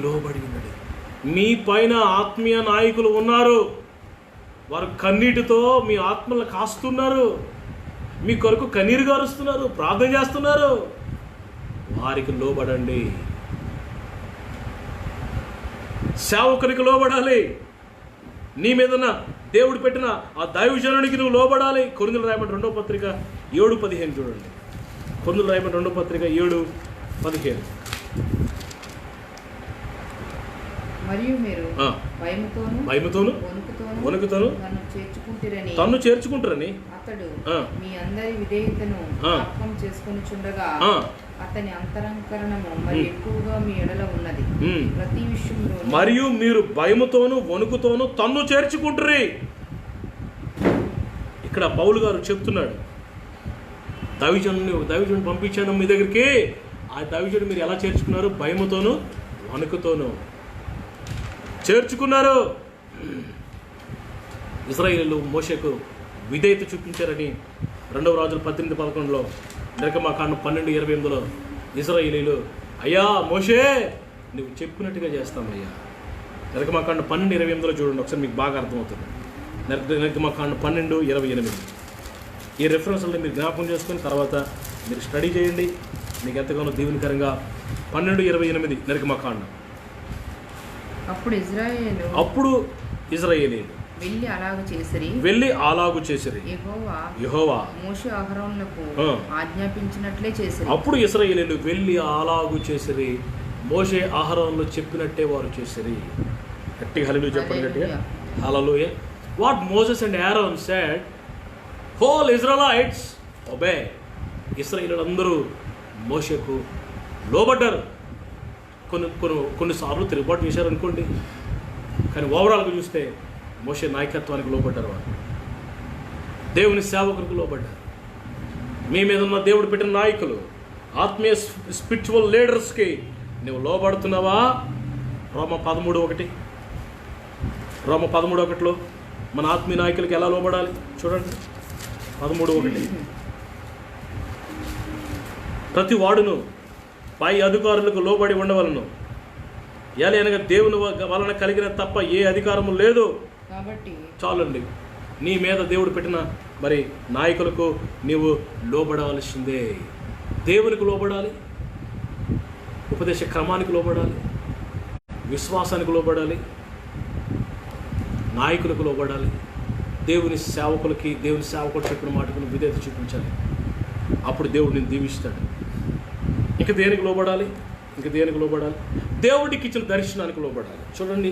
లోబడి ఉన్నది. మీ పైన ఆత్మీయ నాయకులు ఉన్నారు. వారు కన్నీటితో మీ ఆత్మలను కాస్తున్నారు, మీ కొరకు కన్నీరు గారుస్తున్నారు, ప్రార్థన చేస్తున్నారు. వారికి లోబడండి. సేవకునికి లోబడాలి. నీ మీదన్న దేవుడు పెట్టిన ఆ దైవజనునికి నువ్వు లోబడాలి. కొరింథీయులకు రాయబడిన 2వ పత్రిక 7:15 చూడండి. కొరింథీయులకు రాయబడిన 2వ పత్రిక 7:15. మరియు మీరు భయముతోను వణుకుతోను తన్ను చేర్చుకుంటారని అతడు మీ అందరి విధేయతను జ్ఞాపకం చేసుకొనుచుండగా అతని అంతరంకరణము మరి ఎక్కువగా మీ ఎడల ఉన్నది. ప్రతి విషయంలో మరియు మీరు భయముతోను వణుకుతోను తన్ను చేర్చుకుంటారు. ఇక్కడ పౌలు గారు చెప్తున్నాడు, దైవజనుడు పంపించాను మీ దగ్గరికి. ఆ దైవజనుడు మీరు ఎలా చేర్చుకున్నారు? భయముతోను వణుకుతోను చేర్చుకున్నారు. ఇశ్రాయేలీయులు మోషేకు విధేయత చూపించారని 2వ రాజుల 18:11 నిర్గమకాండం 12:28 ఇశ్రాయేలీయులు, అయ్యా మోషే నువ్వు చెప్పినట్టుగా చేస్తామయ్యా. నిర్గమకాండం 12:28 చూడండి, ఒకసారి మీకు బాగా అర్థమవుతుంది. నిర్గమకాండం 12:28 ఈ రెఫరెన్స్ని మీరు జ్ఞాపకం చేసుకొని తర్వాత మీరు స్టడీ చేయండి. మీకు ఎంతగానో దీవెనకరంగా. 12:28 నిర్గమకాండం. అప్పుడు ఇశ్రాయేలీయులు వెళ్ళి అలాగు చేసిరి. యెహోవా మోషే అహరోనులకు ఆజ్ఞాపించినట్లే చేసిరి. అప్పుడు ఇశ్రాయేలీయులు వెళ్ళి అలాగు చేసిరి. మోషే అహరోనులు చెప్పినట్టే వారు చేసిరి. గట్టిగా హల్లెలూయా చెప్పండి, గట్టిగా hallelujah. What Moses and Aaron said, whole Israelites obey. ఇశ్రాయేలీయులు అందరూ మోషేకు లోబడ్డారు. కొన్నిసార్లు తిరుగుబాటు చేశారు అనుకోండి, కానీ ఓవరాల్గా చూస్తే మోషే నాయకత్వానికి లోబడ్డారు. వారు దేవుని సేవకులకు లోబడ్డారు. మీ మీద ఉన్న దేవుడు పెట్టిన నాయకులు, ఆత్మీయ స్పిరిచువల్ లీడర్స్కి నువ్వు లోబడుతున్నావా? రోమ 13:1 మన ఆత్మీయ నాయకులకి ఎలా లోబడాలి చూడండి. 13:1 ప్రతి వాడును పై అధికారులకు లోబడి ఉండవలను, ఎలాగనగా దేవుని వలన కలిగిన తప్ప ఏ అధికారము లేదు. కాబట్టి చాలండి, నీ మీద దేవుడు పెట్టిన మరి నాయకులకు నీవు లోబడవలసిందే. దేవునికి లోబడాలి, ఉపదేశ క్రమానికి లోబడాలి, విశ్వాసానికి లోబడాలి, నాయకులకు లోబడాలి. దేవుని సేవకులకి, దేవుని సేవకుడు చెప్పిన మాటకు నువ్వు విధేయత చూపించాలి. అప్పుడు దేవుడు నేను దీవిస్తాడు. ఇంక దేనికి లోబడాలి? ఇంక దేనికి లోబడాలి? దేవుడికి ఇచ్చిన దర్శనానికి లోబడాలి. చూడండి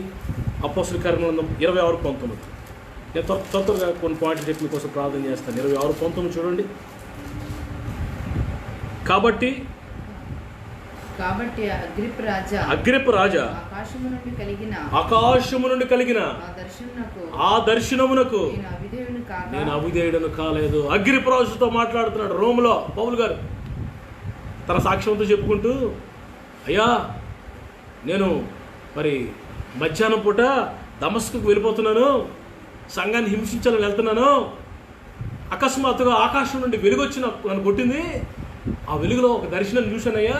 అపోస్తలుల కార్యగ్రంథం 26:19. నేను త్వరగా కొన్ని పాయింట్లు చెప్పి మీకోసం ప్రార్థన చేస్తాను. 26:19 చూడండి. కాబట్టి అగ్రిప్ప రాజా ఆకాశము నుండి కలిగిన ఆ దర్శనమునకు నేను అవిధేయుడను కాలేదు. అగ్రిప్ప రాజుతో మాట్లాడుతున్నాడు రోములో పౌలు గారు తన సాక్ష్యంతో చెప్పుకుంటూ, అయ్యా నేను మరి మధ్యాహ్నం పూట దమస్కుకు వెళ్ళిపోతున్నాను, సంఘాన్ని హింసించాలని వెళ్తున్నాను, అకస్మాత్తుగా ఆకాశం నుండి వెలుగు వచ్చి నన్ను కొట్టింది. ఆ వెలుగులో ఒక దర్శనం చూశానయ్యా,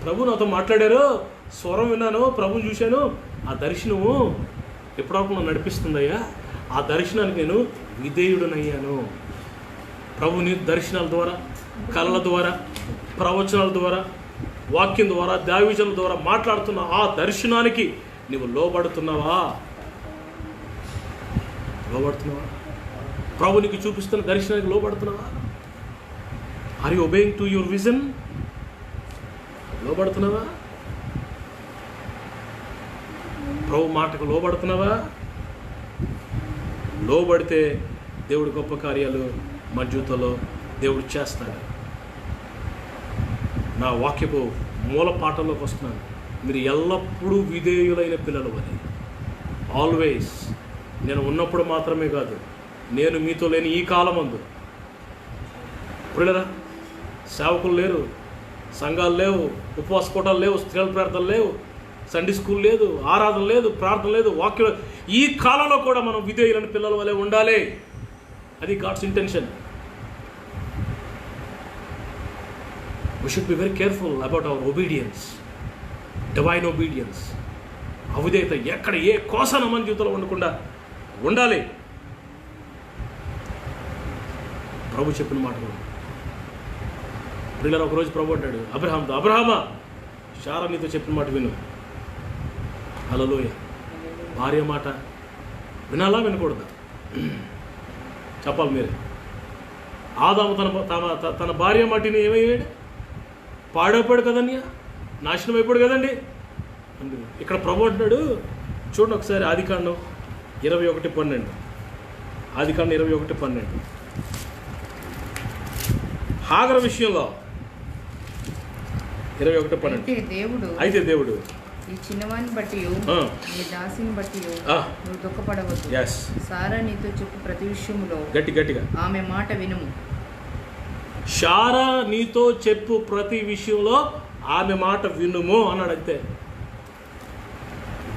ప్రభు నాతో మాట్లాడారు, స్వరం విన్నాను, ప్రభుని చూశాను. ఆ దర్శనము ఎప్పటివరకు నన్ను నడిపిస్తుందయ్యా. ఆ దర్శనానికి నేను విధేయుడనయ్యాను. ప్రభుని దర్శనాల ద్వారా, కళల ద్వారా, ప్రవచనాల ద్వారా, వాక్యం ద్వారా, దైవజనుల ద్వారా మాట్లాడుతున్న ఆ దర్శనానికి నువ్వు లోబడుతున్నావా? ప్రభునికి చూపిస్తున్న దర్శనానికి లోబడుతున్నావా? Are you obeying to your vision? లోబడుతున్నావా? ప్రభు మాటకు లోబడుతున్నావా? లోబడితే దేవుడి గొప్ప కార్యాలు మన జీవితంలో దేవుడు చేస్తాడు. నా వాక్యపు మూల పాఠంలోకి వస్తున్నాను. మీరు ఎల్లప్పుడూ విధేయులైన పిల్లలు అని. ఆల్వేస్. నేను ఉన్నప్పుడు మాత్రమే కాదు, నేను మీతో లేని ఈ కాలమందు. పిల్లరా, సేవకులు లేరు, సంఘాలు లేవు, ఉపవాస కూటాలు లేవు, స్త్రీల ప్రార్థనలు లేవు, సండే స్కూల్ లేదు, ఆరాధన లేదు, ప్రార్థన లేదు, వాక్యం. ఈ కాలంలో కూడా మనం విధేయులైన పిల్లల వలె ఉండాలి. అది God's intention. We should be very careful about our obedience, divine obedience. అవిధేయత ఎక్కడ ఏ కోసన మన జీవితంలో ఉండకుండా ఉండాలి. ప్రభు చెప్పిన మాట పిల్లలు ఒకరోజు ప్రభు అంటాడు అబ్రహాంతో, అబ్రహామా శారా నీతో చెప్పిన మాట విను. హల్లెలూయా. భార్య మాట వినాలా వినకూడదా? చెప్పాలి మీరే. ఆదాము తన భార్య మాటిని ఏమయ్యాడు? పాడైపోయాడు కదన్యా, నాశనం అయిపోయాడు కదండి. ఇక్కడ ప్రభు అంటున్నాడు చూడండి ఒకసారి ఆదికాండం 21:12. ఆదికాండం 21:12. హాగర విషయంలో 21:12. అయితే దేవుడు ఈ చిన్నవాని బట్టి నీ దాసిని బట్టి నువ్వు దుఃఖపడవద్దు. సారా నీతో చెప్పు ప్రతి విషయంలో గట్టిగా ఆమె మాట వినుము. శారా నీతో చెప్పు ప్రతి విషయంలో ఆమె మాట వినుము అన్నాడు. అంతే.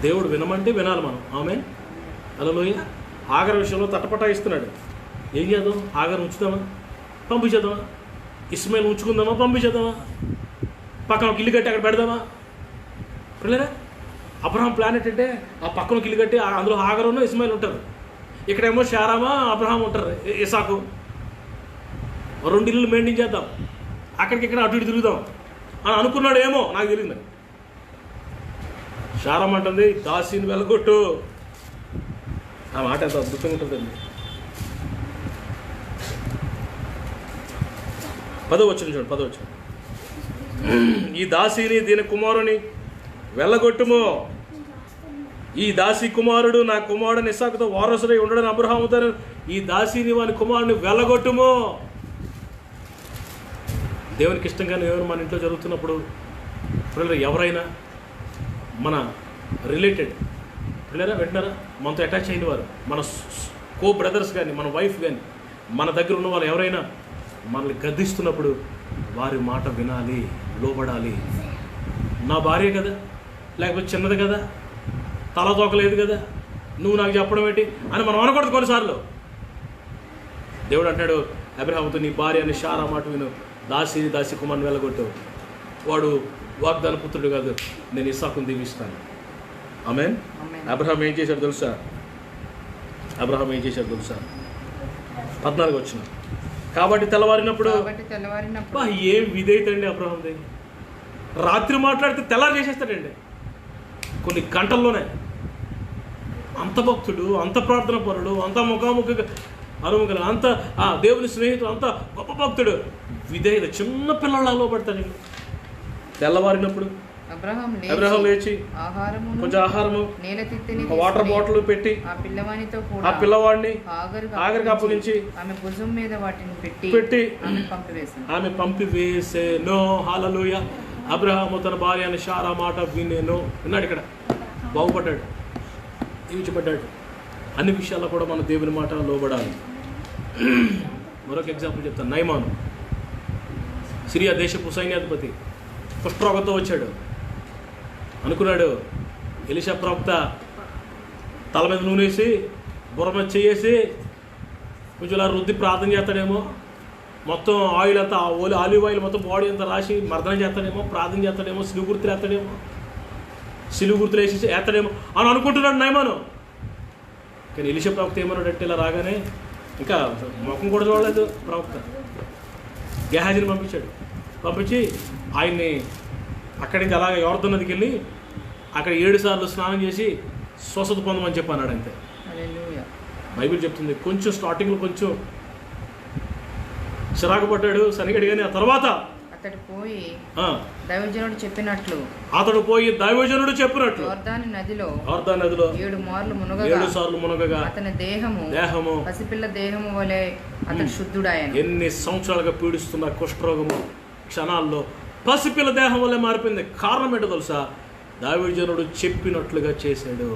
దేవుడు వినమంటే వినాలి మనం. ఆమెన్. హల్లెలూయా. ఆగర విషయంలో తటపటాయిస్తున్నాడు. ఏం చేద్దాం? ఆగర ఉంచుదామా? పంపించేద్దామా? ఇస్మాయిల్ ఉంచుకుందామా? పంపించేద్దామా? పక్కన ఒక ఇల్లు కట్టి అక్కడ పెడదామా? పిల్లరా, అబ్రహాం ప్లాన్ ఏంటంటే ఆ పక్కన ఒక ఇల్లు కట్టి అందులో ఆగరును ఇస్మాయిల్ ఉంటారు, ఇక్కడేమో శారామా అబ్రహాం ఉంటారు, ఇసాకు. 2 ఇల్లు మెయింటైన్ చేద్దాం, అక్కడికి ఇక్కడ అటు ఇటు తిరుగుదాం అని అనుకున్నాడు. ఏమో నాకు తెలియదు. మరి శారం అంటుంది దాసిని వెళ్ళగొట్టు. ఆ మాట ఎంత అద్భుతంగా ఉంటుందండి. 10వ వచనం చూడండి. 10వ వచనం. ఈ దాసిని దీని కుమారుని వెళ్ళగొట్టుము. ఈ దాసి కుమారుడు నా కుమారుడు ఇస్సాకుతో వారసుడై ఉండడని అబ్రహాముతో ఈ దాసిని వాని కుమారుని వెళ్ళగొట్టుము. దేవునికి ఇష్టంగా ఎవరు మన ఇంట్లో జరుగుతున్నప్పుడు పిల్లలు ఎవరైనా మన రిలేటెడ్ పిల్లరా వింటున్నారా, మనతో అటాచ్ అయిన వారు, మన కో బ్రదర్స్ కానీ, మన వైఫ్ కానీ, మన దగ్గర ఉన్న వాళ్ళు ఎవరైనా మనల్ని గద్దిస్తున్నప్పుడు వారి మాట వినాలి, లోబడాలి. నా భార్య కదా, లేకపోతే చిన్నది కదా, తల తోకలేదు కదా, నువ్వు నాకు చెప్పడం ఏంటి అని మనం అనకూడదు కొన్నిసార్లు. దేవుడు అంటాడు అబ్రహాముతో నీ భార్య అని శారా మాట విను, దాసి కుమారుని వెళ్ళగొట్టు. వాడు వాగ్దాన పుత్రుడు కాదు, నేను ఇస్సాకుని దీవిస్తాను. ఆమేన్. అబ్రహాం ఏం చేశాడు తెలుసా? 14వ వచనం. కాబట్టి తెల్లవారినప్పుడు ఏం విధేయత అండి అబ్రహాంది. రాత్రి మాట్లాడితే తెల్లారి చేసేస్తాడండి కొన్ని గంటల్లోనే. అంత భక్తుడు, అంత ప్రార్థన పరుడు, అంత ముఖాముఖిగా అనుముఖులు, అంత దేవుని స్నేహితుడు, అంత గొప్ప భక్తుడు, విధేయత చిన్న పిల్లల లోపడతాడు. తెల్లవారినప్పుడు అబ్రహాం లేచి కొంచెం ఆహారము, వాటర్ బాటిల్ పెట్టి ఆ పిల్లవాడిని ఆగరికి అప్పగించి ఆమె భుజం మీద వాటిని పెట్టి ఆమె పంపివేసెను. హల్లెలూయా. అబ్రహాము తన భార్య అని శారా మాట వినేను. విన్నాడు, ఇక్కడ బాగుపడ్డాడు, దీవించబడ్డాడు. అన్ని విషయాల్లో కూడా మన దేవుని మాట లోబడాలి. మరొక ఎగ్జాంపుల్ చెప్తాను. నయమాను సిరియా దేశపు సైన్యాధిపతి కుష్ఠరోగంతో వచ్చాడు. అనుకున్నాడు ఎలీషా ప్రవక్త తల మీద నూనెసి బుర్ర మీద చేసి కొంచెం ఇలా రుద్ది ప్రార్థన చేస్తాడేమో, మొత్తం ఆయిల్ అంతా ఆలివ్ ఆయిల్ మొత్తం బాడీ అంతా రాసి మర్దన చేస్తాడేమో, ప్రార్థన చేస్తాడేమో, సిలువు గుర్తులు వేస్తాడేమో, సిలువు గుర్తులు వేసి వేస్తాడేమో అని అనుకుంటున్నాడు నయమాను. కానీ ఎలీషా ప్రవక్త ఏమన్నాడంటే ఇలా రాగానే ఇంకా ముఖం కూడా చూడలేదు ప్రవక్త, గెహాజీని పంపించి ఆయన్ని అక్కడి నుంచి అలాగే యోర్దాను నదికి వెళ్ళి అక్కడ 7 సార్లు స్నానం చేసి స్వస్థత పొందమని చెప్పి అన్నాడు. అంతే బైబిల్ చెప్తుంది. కొంచెం స్టార్టింగ్లో కొంచెం చిరాకు పడ్డాడు శనిగడి, కానీ ఆ తర్వాత అతడు పోయి దైవజనుడు చెప్పినట్లు యోర్దాను నదిలో 7 సార్లు మునగగా అతని దేహము పసిపిల్ల దేహము వలె అతడు శుద్ధుడాయను. ఎన్ని సంవత్సరాలుగా పీడిస్తున్న కుష్ఠరోగము క్షణాల్లో పసిపిల్ల దేహం వల్లే మారిపోయింది. కారణం ఏంటో తెలుసా? దైవజనుడు చెప్పినట్లుగా చేశాడు.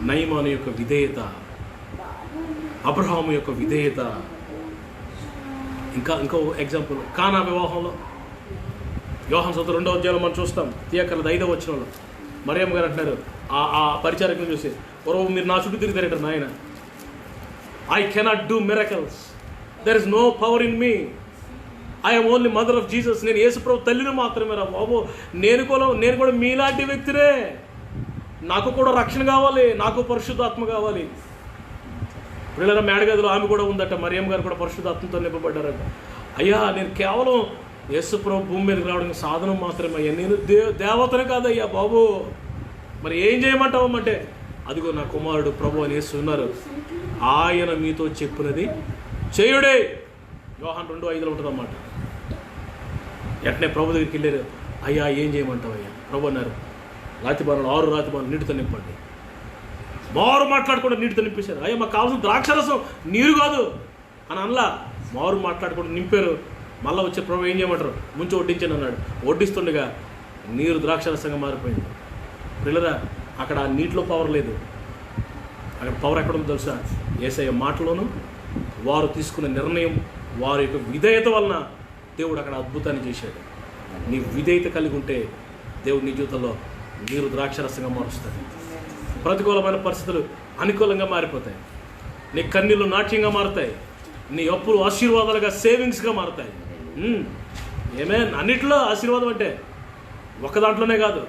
నయమాను యొక్క విధేయత, అబ్రహాము యొక్క విధేయత. ఇంకో ఎగ్జాంపుల్, కానా వివాహంలో యోహాను సువార్త 2వ అధ్యాయంలో మనం చూస్తాం. తీయకర్లది 5వ వచనంలో మరియమ్మ గారు అంటున్నారు ఆ పరిచారకులను చూసి, "ఓ మీరు నా చుట్టూ తిరుగుతారట నాయన, I cannot do miracles, there is no power in me, I'm only mother of Jesus, నేను యేసుప్రభు తల్లిని మాత్రమే రా బాబు, నేను కూడా మీలాంటి వ్యక్తినే, నాకు కూడా రక్షణ కావాలి, నాకు పరిశుద్ధాత్మ కావాలి." పిల్లల మేడగదిలో ఆమె కూడా ఉందట, మరియమ్మ గారు కూడా పరిశుద్ధాత్మతో నింపబడ్డారట. అయ్యా నేను కేవలం యేసుప్రభు భూమి మీదకి రావడానికి సాధనం మాత్రమే అయ్యా, నేను దేవతనే కాదయ్యా బాబు, మరి ఏం చేయమంటావమ్మంటే, అదిగో నా కుమారుడు ప్రభు అని యేసు ఉన్నారు, ఆయన మీతో చెప్పినది చేయుడే. యోహాను 2:5 ఉంటుంది అన్నమాట. వెంటనే ప్రభు దగ్గరికి వెళ్ళారు. అయ్యా ఏం చేయమంటావు అయ్యా? ప్రభు అన్నారు, 6 రాతిబాణాలు నీటితో నింపండి. మారు మాట్లాడకుండా నీటితో నింపేశారు. అయ్యా మాకు కావాల్సిన ద్రాక్షరసం నీరు కాదు అని అనలా, మారు మాట్లాడకుండా నింపారు. మళ్ళీ వచ్చే ప్రభు ఏం చేయమంటారు? ముంచి వడ్డించండి అన్నాడు. వడ్డిస్తుండగా నీరు ద్రాక్షరసంగా మారిపోయింది. పిల్లరా, అక్కడ ఆ నీటిలో పవర్ లేదు, అక్కడ పవర్ ఎక్కడ ఉందో తెలుసా? యేసయ్య మాటలోను వారు తీసుకున్న నిర్ణయం, వారి యొక్క విధేయత వలన దేవుడు అక్కడ అద్భుతాన్ని చేశాడు. నీ విధేయత కలిగి ఉంటే దేవుడు నీ జీవితంలో నీరు ద్రాక్షరసంగా మారుస్తాడు. ప్రతికూలమైన పరిస్థితులు అనుకూలంగా మారిపోతాయి. నీ కన్నీళ్ళు నాట్యంగా మారుతాయి. నీ అప్పులు ఆశీర్వాదాలుగా సేవింగ్స్గా మారుతాయి. ఏమే అన్నిట్లో ఆశీర్వాదం అంటే ఒక దాంట్లోనే కాదు,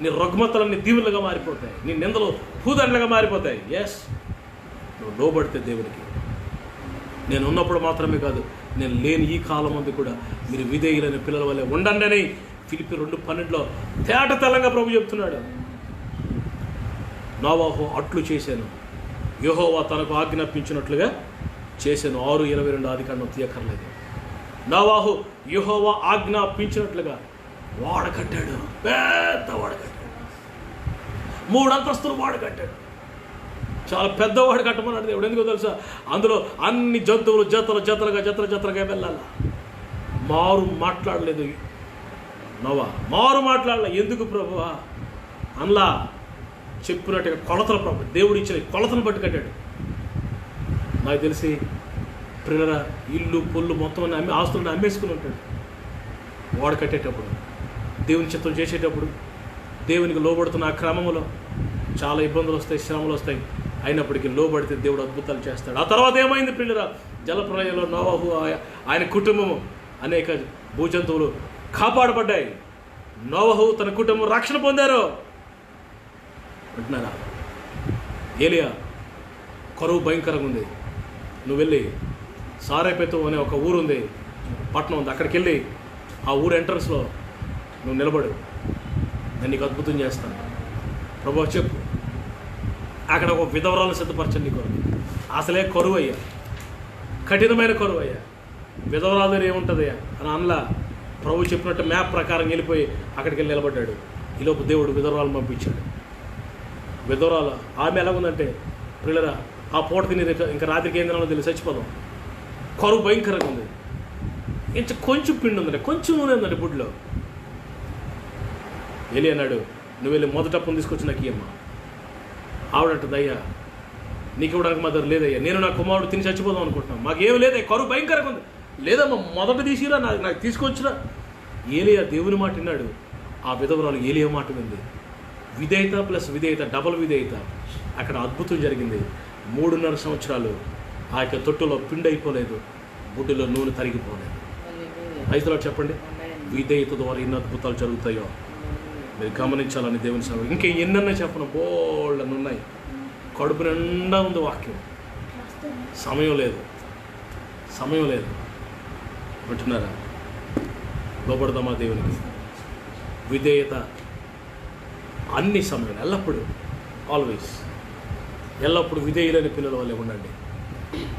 నీ రుగ్మతలన్నీ దీవులుగా మారిపోతాయి, నీ నిందలు పూదండలుగా మారిపోతాయి. ఎస్, నువ్వు లోబడితే దేవునికి. నేను ఉన్నప్పుడు మాత్రమే కాదు, నేను లేని ఈ కాలం అందు కూడా మీరు విధేయులైన పిల్లల వల్లే ఉండండి అని ఫిలిప్పీ 2:12 తేట తెల్లంగా ప్రభు చెప్తున్నాడు. నోవాహు అట్లు చేశాను, యెహోవా తనకు ఆజ్ఞాపించినట్లుగా చేశాను. 6:22 ఆదికాండం తీయక్కర్లేదు. నోవాహు యెహోవా ఆజ్ఞాపించినట్లుగా వాడ కట్టాడు, పెద్ద వాడ కట్టాడు, 3 అంతస్తులు వాడ కట్టాడు. చాలా పెద్దవాడు కట్టమన్నాడు దేవుడు. ఎందుకో తెలుసా? అందులో అన్ని జంతువులు జతలుగా వెళ్ళాలి. మారు మాట్లాడలేదు నోవా, మారు మాట్లాడలే. ఎందుకు ప్రభువా? అందులో చెప్పినట్టుగా కొలతల ప్రభు దేవుడు ఇచ్చిన కొలతను బట్టి కట్టాడు. నాకు తెలిసి పిల్లల ఇల్లు పొల్లు మొత్తం ఆస్తులను అమ్మేసుకుని ఉంటాడు వాడు కట్టేటప్పుడు. దేవుని చిత్తం చేసేటప్పుడు దేవునికి లోబడుతున్న ఆ క్రమంలో చాలా ఇబ్బందులు వస్తాయి, శ్రమలు వస్తాయి. అయినప్పటికీ లోబడితే దేవుడు అద్భుతాలు చేస్తాడు. ఆ తర్వాత ఏమైంది పిల్లల? జలప్రలయంలో నోవాహు ఆయన కుటుంబము అనేక భూజంతువులు కాపాడబడ్డాయి. నోవాహు తన కుటుంబం రక్షణ పొందారు. వింటున్నారా? ఏలియా కరువు భయంకరంగా ఉంది, నువ్వు వెళ్ళి సారేపెతు అనే ఒక ఊరు ఉంది, పట్టణం ఉంది, అక్కడికి వెళ్ళి ఆ ఊరు ఎంట్రన్స్లో నువ్వు నిలబడు, నేను నీకు అద్భుతం చేస్తాను. ప్రభువా చెప్పు. అక్కడ ఒక విధవరాలను సిద్ధపరచండి కొరకు. అసలే కరువు అయ్యా, కఠినమైన కరువు అయ్యా, విధవరాల దగ్గర ఏముంటుంది అని అనలా. ప్రభు చెప్పినట్టు మ్యాప్ ప్రకారం వెళ్ళిపోయి అక్కడికి వెళ్ళి నిలబడ్డాడు. ఈలోపు దేవుడు విధవరాలను పంపించాడు. విధవరాలు ఆమె ఎలా ఉందంటే, పిల్లరా ఆ పూట తిని ఇంకా రాత్రికి ఏం తినాలో తెలిసి చచ్చిపోదాం. కరువు భయంకరంగా ఉంది. ఇంకా కొంచెం పిండి ఉందండి, కొంచెం నూనె ఉందండి బుడ్లో. ఎలి అన్నాడు, నువ్వు వెళ్ళి మొదటప్పును తీసుకొచ్చి నాకు ఇయ్యమ్మా. ఆవిడంటుంది, అయ్యా నీకు ఇవ్వడానికి మా దగ్గర లేదయ్యా, నేను నా కుమారుడు తిని చచ్చిపోదాం అనుకుంటున్నాను, మాకేం లేదయ్యా, కరువు భయంకరంగా ఉంది. లేదమ్మా మొదట తీసిరా, నాకు తీసుకొచ్చిరా. ఏలియా దేవుని మాట విన్నాడు. ఆ విధవరాలు ఏలియా మాట వింది. విధేయత ప్లస్ విధేయత, డబల్ విధేయత. అక్కడ అద్భుతం జరిగింది. 3.5 సంవత్సరాలు ఆ యొక్క తొట్టులో పిండి అయిపోలేదు, బుడ్డిలో నూనె తరిగిపోలేదు. రైతులో చెప్పండి, విధేయత ద్వారా ఎన్ని అద్భుతాలు జరుగుతాయో మీరు గమనించాలని దేవుని సేవ. ఇంకా ఎన్నన్నా చెప్పను, బోల్డని ఉన్నాయి. కడుపు నిండా ఉంది వాక్యం. సమయం లేదు వింటున్నారా? లోపడదామా దేవునికి? విధేయత అన్ని సమయాలు, ఎల్లప్పుడూ, ఆల్వేస్, ఎల్లప్పుడూ విధేయులైన పిల్లల వల్లే ఉండండి.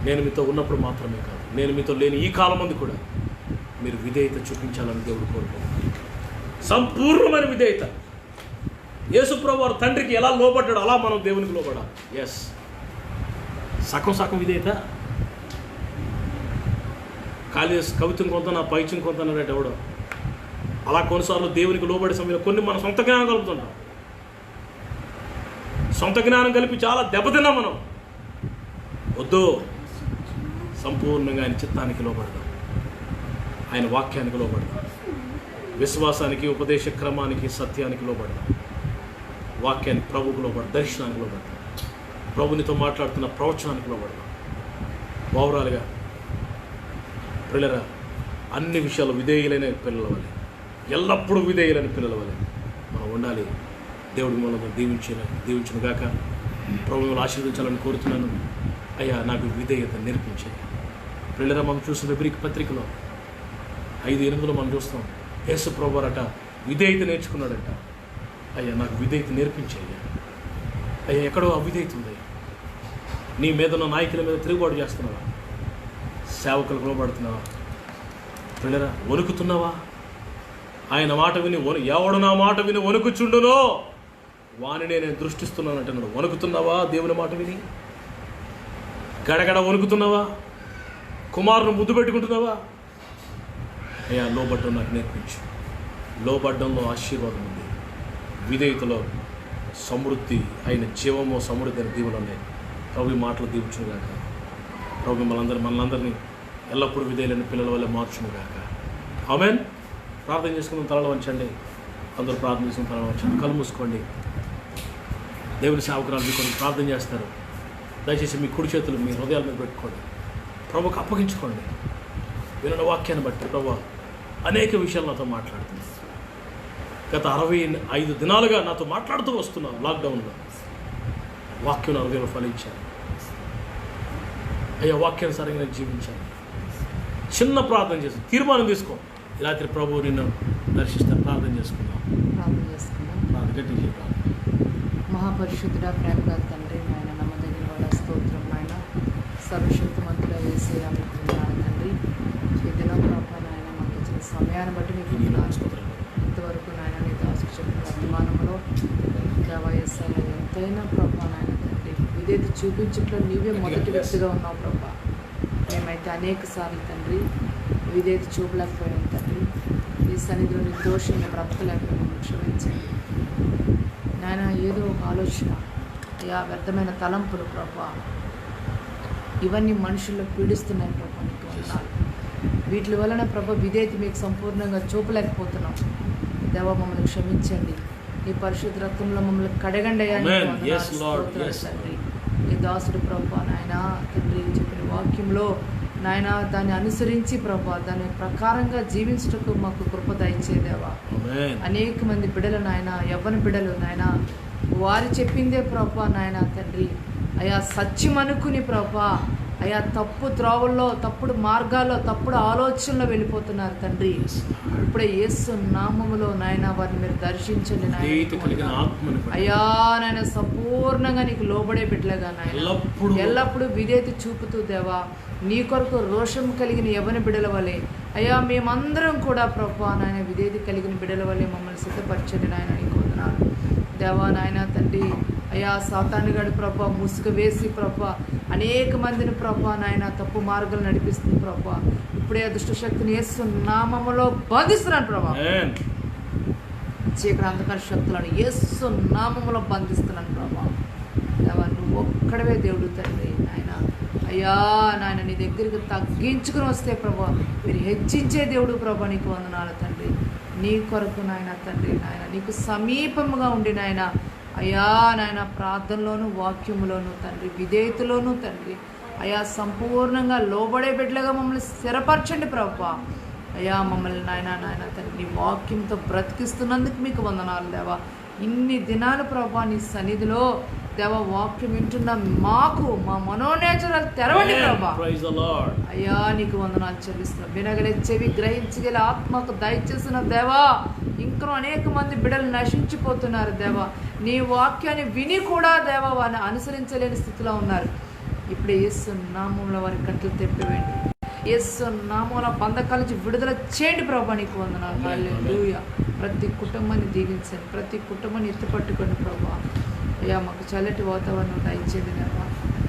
నేను మీతో ఉన్నప్పుడు మాత్రమే కాదు, నేను మీతో లేని ఈ కాలం మంది కూడా మీరు విధేయత చూపించాలని దేవుడు కోరుకుంటున్నాడు. సంపూర్ణమైన విధేయత. యేసుప్రభువు వారు తండ్రికి ఎలా లోబడ్డాడు అలా మనం దేవునికి లోబడాలి. ఎస్, సగం విధేయత. ఖాళీ కవిత్వం కొంత నా పైత్యం కొంత అన్నాడు ఎవడో. అలా కొన్నిసార్లు దేవునికి లోబడే సమయంలో కొన్ని మన సొంత జ్ఞానం కలుపుతుంటాం. సొంత జ్ఞానం కలిపి చాలా దెబ్బతిన్నాం మనం. వద్దు, సంపూర్ణంగా ఆయన చిత్తానికి లోబడదాం, ఆయన వాక్యానికి లోబడదాం, విశ్వాసానికి, ఉపదేశ క్రమానికి, సత్యానికి లోబడదాం, వాక్యానికి, ప్రభువుకు లోబడదాం, దర్శనానికి లోబడదాం, ప్రభునితో మాట్లాడుతున్న ప్రవచనానికి లోబడదాం. ఓవరాల్గా పిల్లరా, అన్ని విషయాలు విధేయులైన పిల్లల వల్లే, ఎల్లప్పుడూ విధేయులైన పిల్లల వల్లే మనం ఉండాలి. దేవుడి మూలంగా దీవించిన గాక. ప్రభువును ఆశీర్వదించాలని కోరుతున్నాను. అయ్యా నాకు విధేయత నేర్పించాయి. పిల్లరా, మనం చూసిన హెబ్రీ పత్రికలో 5:8 మనం చూస్తాం, యేసు ప్రభువారట విధేయత నేర్చుకున్నాడంట. అయ్యా నాకు విధేయత నేర్పించాయ్యా. అయ్యా ఎక్కడో అవిధేయత ఉంది. నీ మీద ఉన్న నాయకుల మీద తిరుగుబాటు చేస్తున్నావా? సేవకులకు లోబడుతున్నావా? పిల్లరా, వణుకుతున్నావా? ఆయన మాట విని ఎవడు నా మాట విని వణుకుచుండునో వానినే నేను దృష్టిస్తున్నానంటున్నాడు. వణుకుతున్నావా? దేవుని మాట విని గడగడ వణుకుతున్నావా? కుమారుని ముద్దు పెట్టుకుంటున్నావా? అయ్యా లోబడ్డం నాకు నేర్పించు. లోబడ్డంలో ఆశీర్వాదం ఉంది, విధేయతలో సమృద్ధి అయిన జీవము, సమృద్ధి అయిన దీవులు ఉన్నాయి. ప్రభు మాటలు దీవించునుగాక. ప్రభు మనందరినీ ఎల్లప్పుడూ విధేయులైన పిల్లల వల్ల మార్చునుగాక. ఆమేన్. ప్రార్థన చేసుకున్న తలలు వంచండి. అందరూ ప్రార్థన చేసుకున్న తలలు వంచండి. కళ్ళు మూసుకోండి. దేవుని సేవకురాలు మీకు ప్రార్థన చేస్తారు. దయచేసి మీ కుడి చేతులు మీ హృదయాల మీద పెట్టుకోండి. ప్రభుకు అప్పగించుకోండి. విన్న వాక్యాన్ని బట్టి ప్రభు అనేక విషయాలు నాతో మాట్లాడుతుంది. గత 65 దినాలుగా నాతో మాట్లాడుతూ వస్తున్నాను. లాక్డౌన్లో వాక్యం నా హృదయంలో ఫలించాను. అయ్యా వాక్యానుసారంగా నేను జీవించాను. చిన్న ప్రార్థన చేసి తీర్మానం తీసుకో. రాత్రి ప్రభువు నిన్ను దర్శిస్తాను. ప్రార్థన చేసుకుందాం. మహాపరిశుద్ధుడ, ప్రేమగా తండ్రి, నాయన నమ్మదగిన వాళ్ళ స్తోత్రం, నాయన సర్వశక్తిమంతుడ వేసే అనుకుంటున్నాను తండ్రి. ఈ దినం ప్రభా నాయన మాకు ఇచ్చిన సమయాన్ని బట్టి మీకు ఇంతవరకు నాయన నీ దాసుకు చెప్పిన వర్తమానంలో దేవాయస్సాలు ఎంతైనా ప్రభా నాయన తండ్రి విధేయత చూపించట్లో నీవే మొదటి వ్యక్తిగా ఉన్నావు ప్రభా. మేమైతే అనేక సార్లు తండ్రి విధేయత చూపలేకపోయాం తండ్రి. ఈ సన్నిధిలో నీ దోషం మేము బ్రతకలేకపోయాము, క్షమించండి నాయన. ఏదో ఒక ఆలోచన, అయ్యా వ్యర్థమైన తలంపులు ప్రభా, ఇవన్నీ మనుషుల్లో పీడిస్తున్నాయి ప్రభా. నీకు వందనాలు. వీటి వలన ప్రభా విధేయత మీకు సంపూర్ణంగా చూపలేకపోతున్నాం. దేవా మమ్మల్ని క్షమించండి. నీ పరిశుద్ధ రక్తంలో మమ్మల్ని కడగండి తండ్రి. నీ దాసుడు ప్రభా నాయన తండ్రి చెప్పిన వాక్యంలో నాయన దాన్ని అనుసరించి ప్రభా దాని ప్రకారంగా జీవించటకు మాకు కృప దయచేదేవా. అనేక మంది బిడ్డలు నాయన, యవ్వన బిడ్డలు నాయన, వారు చెప్పిందే ప్రభా నాయన తండ్రి అయా సత్యం అనుకుని ప్రభా అయా తప్పు త్రోవల్లో, తప్పుడు మార్గాల్లో, తప్పుడు ఆలోచనలో వెళ్ళిపోతున్నారు తండ్రి. ఇప్పుడే యేసు నామములో నాయన వారిని మీరు దర్శించండి నాయన. అయ్యా నాయన సంపూర్ణంగా నీకు లోబడే బిడ్డలుగా నాయన ఎల్లప్పుడూ విధేయత చూపుతూ దేవా నీ కొరకు రోషం కలిగిన యవ్వన బిడ్డల వలె అయ్యా మేమందరం కూడా ప్రభా నాయన విధేయత కలిగిన బిడ్డల వలె మమ్మల్ని సిద్ధపరచండి నాయన. నీకు వందనాలు దేవా నాయన తండ్రి. అయ్యా సాతానుగాడు ప్రభా ముసుగు వేసి ప్రభా అనేక మందిని ప్రభా నాయన తప్పు మార్గాలు నడిపిస్తుంది ప్రభా. ఇప్పుడే దుష్టశక్తిని యేసు నామములో బంధిస్తున్నాను ప్రభా. చీకటి అంధకార శక్తులను యేసు నామములో బంధిస్తున్నాను ప్రభా. దేవా నువ్వు ఒక్కడవే దేవుడు తండ్రి నాయన. అయ్యా నాయన నీ దగ్గరికి తగ్గించుకుని వస్తే ప్రభా మీరు హెచ్చించే దేవుడు ప్రభా. నీకు వందనాలు తండ్రి. నీ కొరకు నాయన తండ్రి నాయన నీకు సమీపముగా ఉండి నాయన అయ్యా నాయన ప్రార్థనలోను వాక్యములోను తండ్రి విధేయతలోను తండ్రి అయ్యా సంపూర్ణంగా లోబడే బిడ్డలుగా మమ్మల్ని స్థిరపరచండి ప్రభా. అయ్యా మమ్మల్ని నాయన తండ్రి నీ వాక్యంతో బ్రతికిస్తున్నందుకు మీకు వందనాలు దేవా. ఇన్ని దినాలు ప్రభా నీ సన్నిధిలో దేవ వాక్యం వింటున్న మాకు మా మనోనేచరాలు తెరవండి ప్రభా. అయ్యా నీకు వందనాలు చెల్లిస్తున్నాం. వినగలే చెవి గ్రహించగల ఆత్మకు దయచేసిన దేవా ఇంకా అనేక మంది బిడ్డలు నశించిపోతున్నారు దేవా. నీ వాక్యాన్ని విని కూడా దేవా వారిని అనుసరించలేని స్థితిలో ఉన్నారు. ఇప్పుడే యేసు నామములో వారి కట్లు తెప్పివేయండి. యేసు నామములో బంధకాల నుంచి విడుదల చేయండి ప్రభా. నీకు వందనాలు. హల్లెలూయా. ప్రతి కుటుంబాన్ని దీవించండి, ప్రతి కుటుంబాన్ని ఎత్తుపట్టుకోండి ప్రభా. అయ్యా మాకు చల్లటి వాతావరణం దయచేయండి దేవా.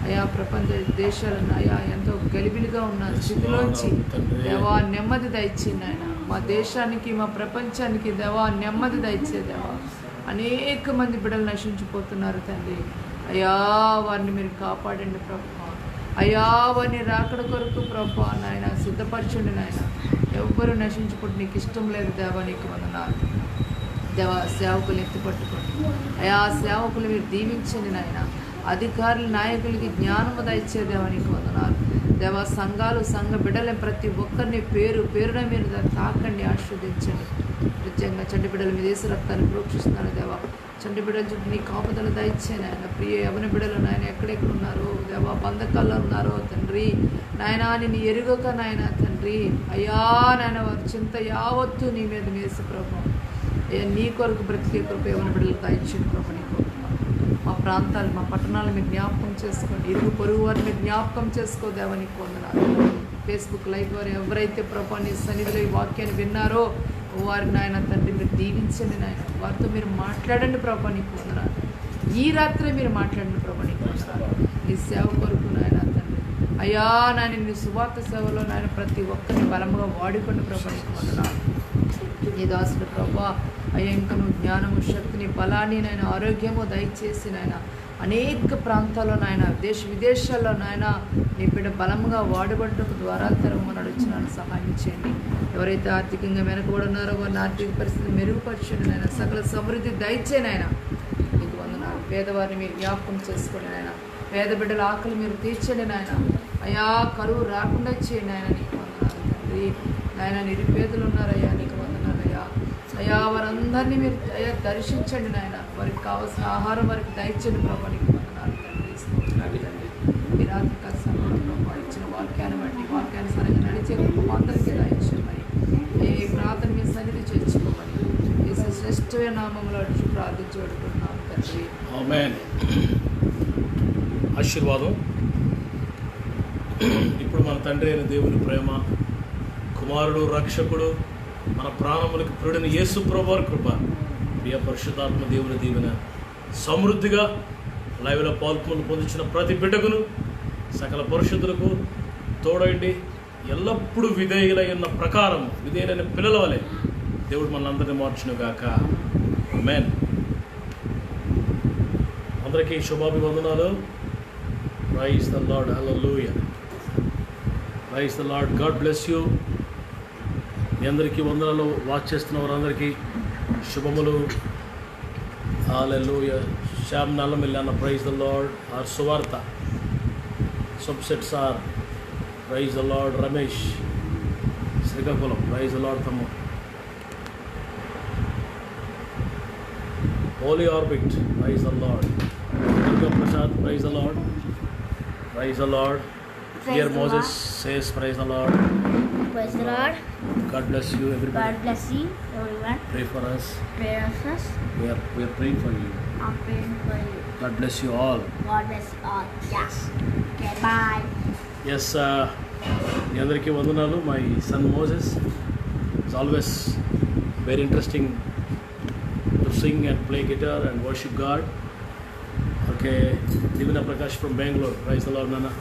అయా ప్రపంచ దేశాలను అయా ఎంతో గలిబిలిగా ఉన్న స్థితిలోంచి దేవా నెమ్మది దయచేయండి ఆయన. మా దేశానికి మా ప్రపంచానికి దేవా నెమ్మది దయచే దేవా. అనేక మంది బిడ్డలు నశించిపోతున్నారు తండ్రి. అయ్యా వారిని మీరు కాపాడండి ప్రభా. అయ్యా వారిని రాకడ కొరకు ప్రభా నాయన సిద్ధపరచండి నాయన. ఎవ్వరూ నశించుకుంటూ నీకు ఇష్టం లేదు దేవా. నీకు వందనాలు దేవా. సేవకులు ఎత్తుపట్టుకోండి అయా. సేవకులు మీరు దీవించండి నాయన. అధికారులు నాయకులకి జ్ఞానము దయచే దేవా. నీకు వందనాలు దేవా. సంఘాలు సంఘ బిడ్డలని ప్రతి ఒక్కరిని పేరు పేరున మీరు తాకండి, ఆశీర్వదించండి. నిజంగా చంటి బిడ్డలు మీ దేశ రక్తాన్ని ప్రోక్షిస్తున్నారు దేవా. చంటి బిడ్డల చుట్టూ నీ కాపుదల దయచేయండి ఆయన. ప్రియ యవన బిడ్డలు నాయన ఎక్కడెక్కడ ఉన్నారో దేవా, బంధకాల్లో ఉన్నారో తండ్రి నాయన నిన్ను ఎరుగక నాయన తండ్రి అయ్యా నాయన వారి చింత యావత్తు నీ మీద వేసి ప్రభు అయ్యా నీ కొరకు బ్రతికే కృప యవన బిడ్డలు దయచేయండి ప్రభు. నీకు మా ప్రాంతాలు మా పట్టణాలు మీరు జ్ఞాపకం చేసుకోండి. ఇరుగు పొరుగు వారిని మీరు జ్ఞాపకం చేసుకో దేవా. నీకు వందనాలు. ఫేస్బుక్ లైవ్ వారు ఎవరైతే ప్రభు నీ సన్నిధిలో ఈ వాక్యాన్ని విన్నారో వారిని నాయన తండ్రి మీరు దీవించండి నాయన. వారితో మీరు మాట్లాడండి ప్రభు. నీకు వందనాలు. ఈ రాత్రే మీరు మాట్లాడండి ప్రభు. నీకు వందనాలు. నీ సేవ కొరకు నాయన తండ్రి అయ్యా నాయన నీ సువార్త సేవలో నాయన ప్రతి ఒక్కరిని బలముగా వాడుకోండి ప్రభు. నీకు వందనాలు. నీ దాసుడు ప్రభా అయ్యా ఇంకా నువ్వు జ్ఞానము శక్తిని బలాన్ని నాయన ఆరోగ్యము దయచేసి నాయన అనేక ప్రాంతాల్లో నాయన దేశ విదేశాల్లో నాయన నీ బిడ్డ బలంగా వాడబడటం ద్వారా తెరవమని అడుగుతున్నాను. సహాయం చేయండి. ఎవరైతే ఆర్థికంగా వెనకబడి ఉన్నారో వారిని ఆర్థిక పరిస్థితి మెరుగుపరచండి నాయన. సకల సమృద్ధి దయచేయండి నాయన. నీకు వందనాలు. పేదవారిని మీరు జ్ఞాపకం చేసుకోండి నాయన. పేద బిడ్డల ఆకలి మీరు తీర్చండి నాయన. అయా కరువు రాకుండా చేయండి నాయన. నీకు వందనాలు తండ్రి నాయన. నిరుపేదలు ఉన్నారయ్యా. నీకు వందనాలు అయ్యా. అయ్యా వారందరినీ మీరు అయ్యా దర్శించండి నాయన. వారికి కావాల్సిన ఆహారం వారికి దయచండి ప్రభా. నీకు వందనాలు తండ్రి. తండ్రి ఈ రాత్రి కాల సమయంలో ప్రభా ఇచ్చిన వాక్యాన్ని బట్టి వాక్యానుసారంగా నడిచే అందరికీ దయచేయమని ఏ ప్రార్థన మీ సన్నిధి చేర్చుకోమని ఈ శ్రేష్ఠమైన నామంలో అడిచి ప్రార్థించి పెడుతున్నాం తండ్రి. ఆమేన్. ఆశీర్వాదం. ఇప్పుడు మన తండ్రి అయిన దేవుని ప్రేమ, కుమారుడు రక్షకుడు మన ప్రాణములకు ప్రియుడైన యేసు ప్రభువారి కృప, ప్రియ పరిశుద్ధాత్మ దేవుని దీవెన సమృద్ధిగా లైవ్లో పొందుచిన ప్రతి బిడ్డకును సకల పరిశుద్ధులకు తోడైండి. ఎల్లప్పుడూ విధేయులైన ప్రకారం విధేయులైన పిల్లల వలె దేవుడు మనందరినీ మార్చునుగాక. ఆమేన్. అందరికీ శుభాభివందనాలు. Praise the Lord. Hallelujah. Praise the Lord. God bless you. మీ అందరికీ వందనాలు. వాచ్ చేస్తున్న వారందరికీ శుభములు. హల్లెలూయా. శ్యామ్ నల్లమిల్లి అన్న ప్రైజ్ ద లార్డ్. ఆర్ సువార్త సబ్సెట్స్ ఆర్ praise the Lord. Ramesh Srikakulam praise the Lord. తమ్ము holy orbit praise the Lord. Durga Prasad praise the Lord. Praise the Lord. Dear Moses says, praise the Lord. Praise the Lord. God bless you, everybody. God bless you, everyone. Pray for us. Pray for us. We are praying for you. I'm praying for you. God bless you all. God bless you all. Yes. Okay, bye. Yes, మీ అందరికీ వందనాలు. My son Moses it's always very interesting to sing and play guitar and worship God. Okay, Divina Prakash from Bengaluru. Praise the Lord నాన్న.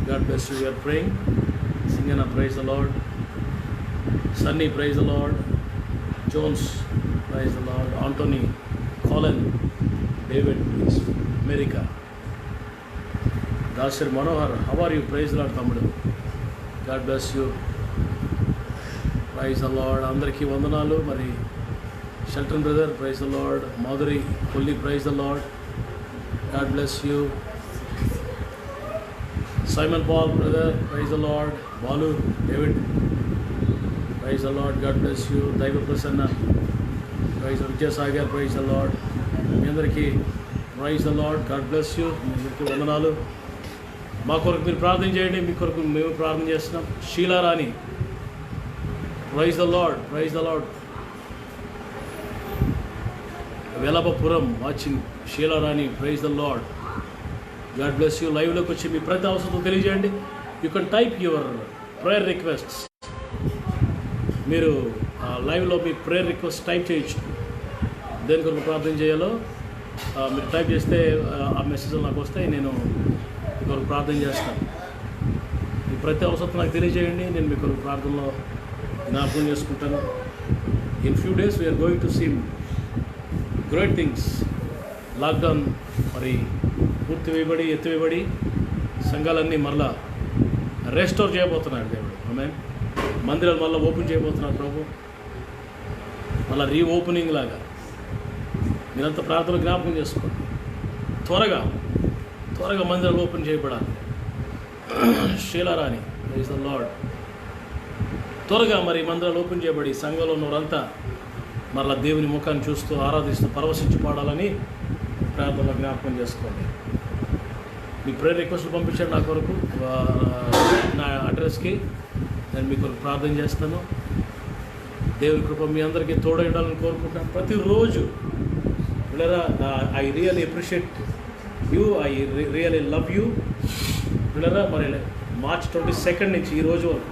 God bless you. Are praying. Singana praise the Lord. Sunny praise the Lord. Jones praise the Lord. Antony, కాలన్, David America. Dasari Manohar, how are you? Praise the Lord తమ్ముడు. God bless you. Praise the Lord. అందరికీ వందనాలు. మరి Sheldon brother, praise the Lord. Madhuri Kolli, praise the Lord. God bless you. Simon Paul brother, praise the Lord. Balu, David, praise the Lord. God bless you. Daiva Prasanna, praise Vidyasagar, praise the Lord. మీ అందరికీ praise the Lord. God bless you. మీ అందరికీ వందనాలు. మా కొరకు మీరు ప్రార్థన చేయండి. మీ కొరకు మేము ప్రార్థన చేస్తున్నాం. Sheelarani, praise the Lord. Praise the Lord. Velapapuram watching. Sheelarani, praise the Lord. God bless you. లైవ్లోకి వచ్చి మీ ప్రతి అవసరం తెలియజేయండి. You can type your prayer requests. మీరు లైవ్లో మీ ప్రేయర్ రిక్వెస్ట్ టైప్ చేయొచ్చు. దేని కొరకు ప్రార్థన చేయాలో మీరు టైప్ చేస్తే ఆ మెసేజ్లు నాకు వస్తాయి. నేను మీ కొరకు ప్రార్థన చేస్తాను. మీ ప్రతి అవసరం నాకు తెలియజేయండి. నేను మీ కొరకు ప్రార్థనలో జ్ఞాపకం చేసుకుంటాను. In few days we are going to see great things. Lockdown మరి పూర్తి వేయబడి ఎత్తివేయబడి సంఘాలన్నీ మళ్ళా రెస్టోర్ చేయబోతున్నాడు దేవుడు. ఆమె మందిరాలు మళ్ళీ ఓపెన్ చేయబోతున్నాడు ప్రభు. మళ్ళీ రీఓపెనింగ్ లాగా మీరంతా ప్రార్థన జ్ఞాపకం చేసుకోండి. త్వరగా మందిరాలు ఓపెన్ చేయబడాలి. షీలారాణి, ప్రైజ్ ద లార్డ్. త్వరగా మరి మందిరాలు ఓపెన్ చేయబడి సంఘంలో ఉన్నవారంతా మరలా దేవుని ముఖాన్ని చూస్తూ ఆరాధిస్తూ పరవశించి పాడాలని ప్రార్థనలో జ్ఞాపకం చేసుకోండి. మీ ప్రేయర్ రిక్వెస్ట్లు పంపించండి నా కొరకు నా అడ్రస్కి. నేను మీ కొరకు ప్రార్థన చేస్తాను. దేవుని కృప మీ అందరికీ తోడై ఉండాలని కోరుకుంటాను. ప్రతిరోజు I really appreciate you. I really love you. మరి మార్చ్ 22 నుంచి ఈ రోజు వరకు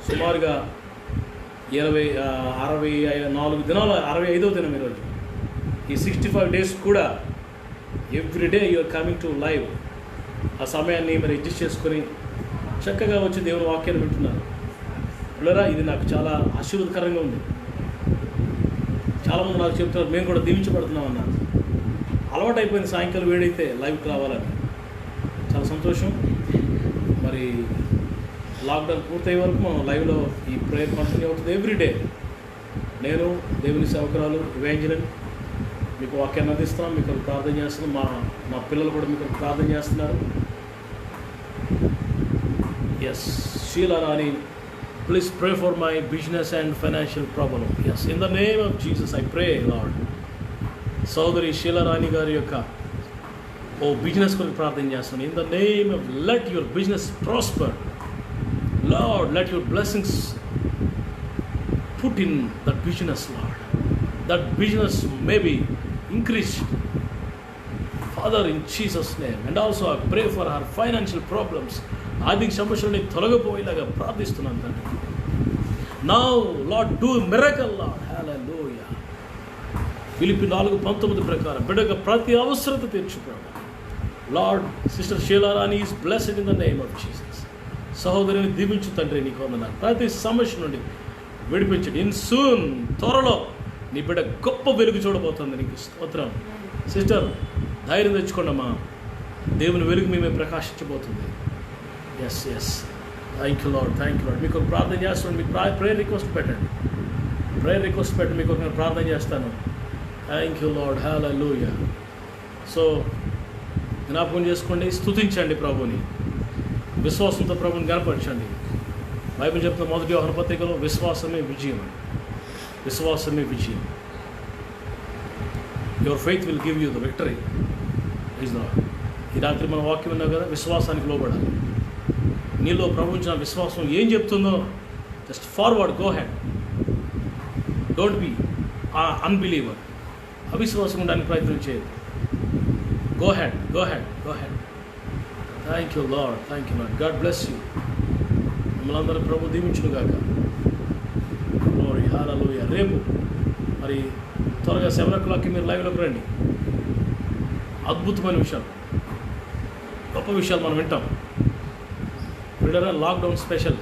సుమారుగా 64 దినాలు, 65వ దినం ఈరోజు. ఈ 65 డేస్ కూడా everyday you are coming to live. ఆ సమయాన్ని మరి అడ్జస్ట్ చేసుకొని చక్కగా వచ్చి దేవుని వాక్యాన్ని వింటున్నారు. పిల్లరా, ఇది నాకు చాలా ఆశీర్వాదకరంగా ఉంది. చాలామంది నాకు చెప్తున్నారు మేము కూడా దీవించబడుతున్నాం అన్నారు. అలవాటు అయిపోయింది సాయంకాలం వేడైతే లైవ్కి రావాలని. చాలా సంతోషం. మరి లాక్డౌన్ పూర్తయ్యే వరకు మనం లైవ్లో ఈ ప్రేయర్ కంటిన్యూ అవుతుంది ఎవ్రీడే. నేను దేవుని సేవకురాలు ఇవాంజలిన్ మీకు వాక్యాన్ని అందిస్తున్నాం. మీకు ప్రార్థన చేస్తున్నాం. మా పిల్లలు కూడా మీకు ప్రార్థన చేస్తున్నారు. Yes, Sheelarani, please pray for my business and financial problem. Yes, in the name of Jesus I pray Lord. సోదరి షీలారాణి గారి యొక్క బిజినెస్ కొరకు ప్రార్థన చేస్తున్నాను. In the name of let your business prosper. Lord, let your blessings put in that business, Lord. That business may be increased, Father, in Jesus' name. And also I pray for her financial problems. ఆర్థిక సమస్యలని తొలగిపోయేలాగా ప్రార్థిస్తున్నాను తండ్రి. Now, Lord, do a miracle, Lord. Hallelujah. Philippi 4:19 ప్రకారం బిడ్డగా ప్రతి అవసరత తీర్చుకోవాలి. Lord, Sister Sheilarani is blessed in the name of Jesus. సహోదరిని దీవించు తండ్రి. నీకు వందనాలు. ప్రతి సమస్య నుండి విడిపించండి. ఇన్ సూన్, త్వరలో నీ బిడ్డ గొప్ప వెలుగు చూడబోతుంది. నీకు స్తోత్రం. సిస్టర్, ధైర్యం తెచ్చుకోండమ్మా. దేవుని వెలుగు మేమే ప్రకాశించబోతుంది. Yes, thank you lord, thank you Lord. మీకు ప్రార్థన చేస్తాను. మీకు ప్రేయర్ రిక్వెస్ట్ పెట్టండి. మీకు నేను ప్రార్థన చేస్తాను. Thank you lord. Hallelujah. So జ్ఞాపకం చేసుకోండి, స్తుతించండి ప్రభుని. విశ్వాసంతో ప్రభుని గణపరచండి. బైబిల్ చెప్తున్న 1 యోహాను పత్రికలో విశ్వాసమే విజయం. విశ్వాసమే విజయం. Your faith will give you the victory. ఈ రాత్రి మన వాక్యం ఉన్నాం కదా, విశ్వాసానికి లోబడాలి. నీలో ప్రవహించిన విశ్వాసం ఏం చెప్తుందో just forward, go ahead. Don't be unbeliever. అవిశ్వాసం ఉండడానికి ప్రయత్నం చేయదు. Go ahead, go ahead, go ahead. Thank you lord, thank you lord. God bless you. మిమ్మల్ని అందరూ ప్రభు దీవించును గాక. Glory, hallelujah. రేపు మరి త్వరగా 7 o'clockకి మీరు లైవ్లోకి రండి. అద్భుతమైన విషయాలు, గొప్ప విషయాలు మనం వింటాం. వీళ్ళరా లాక్డౌన్ స్పెషల్.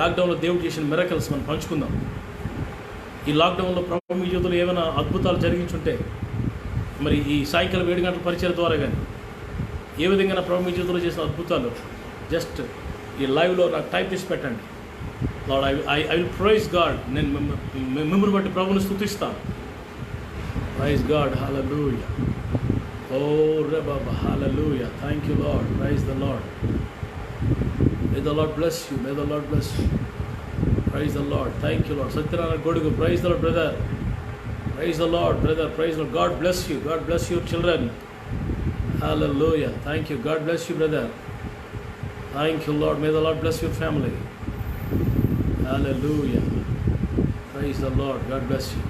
లాక్డౌన్లో దేవుడు చేసిన మిరకల్స్ మనం పంచుకుందాం. ఈ లాక్డౌన్లో ప్రభు మీ జీవితంలో ఏమైనా అద్భుతాలు జరిగించుంటే, మరి ఈ సాయంకాలం 7 గంటల పరిచయం ద్వారా కానీ ఏ విధంగా ప్రభు మీ జీవితంలో చేసిన అద్భుతాలు జస్ట్ ఈ లైవ్లో నాకు టైప్ చేసి పెట్టండి. Lord, I will praise God. నేను మిమ్మల్ని బట్టి ప్రభుని స్తుతిస్తాను. Praise God, hallelujah. ఓ రే బాబా, hallelujah. Thank you Lord, praise the Lord. May the Lord bless you, may the Lord bless you. Praise the Lord, thank you Lord. Satyanarayana Godugu, praise the Lord brother. Praise the Lord brother, praise the Lord. God bless you, God bless your children. Hallelujah. Thank you. God bless you brother. Thank you Lord. May the Lord bless your family. Hallelujah. Praise the Lord. God bless you.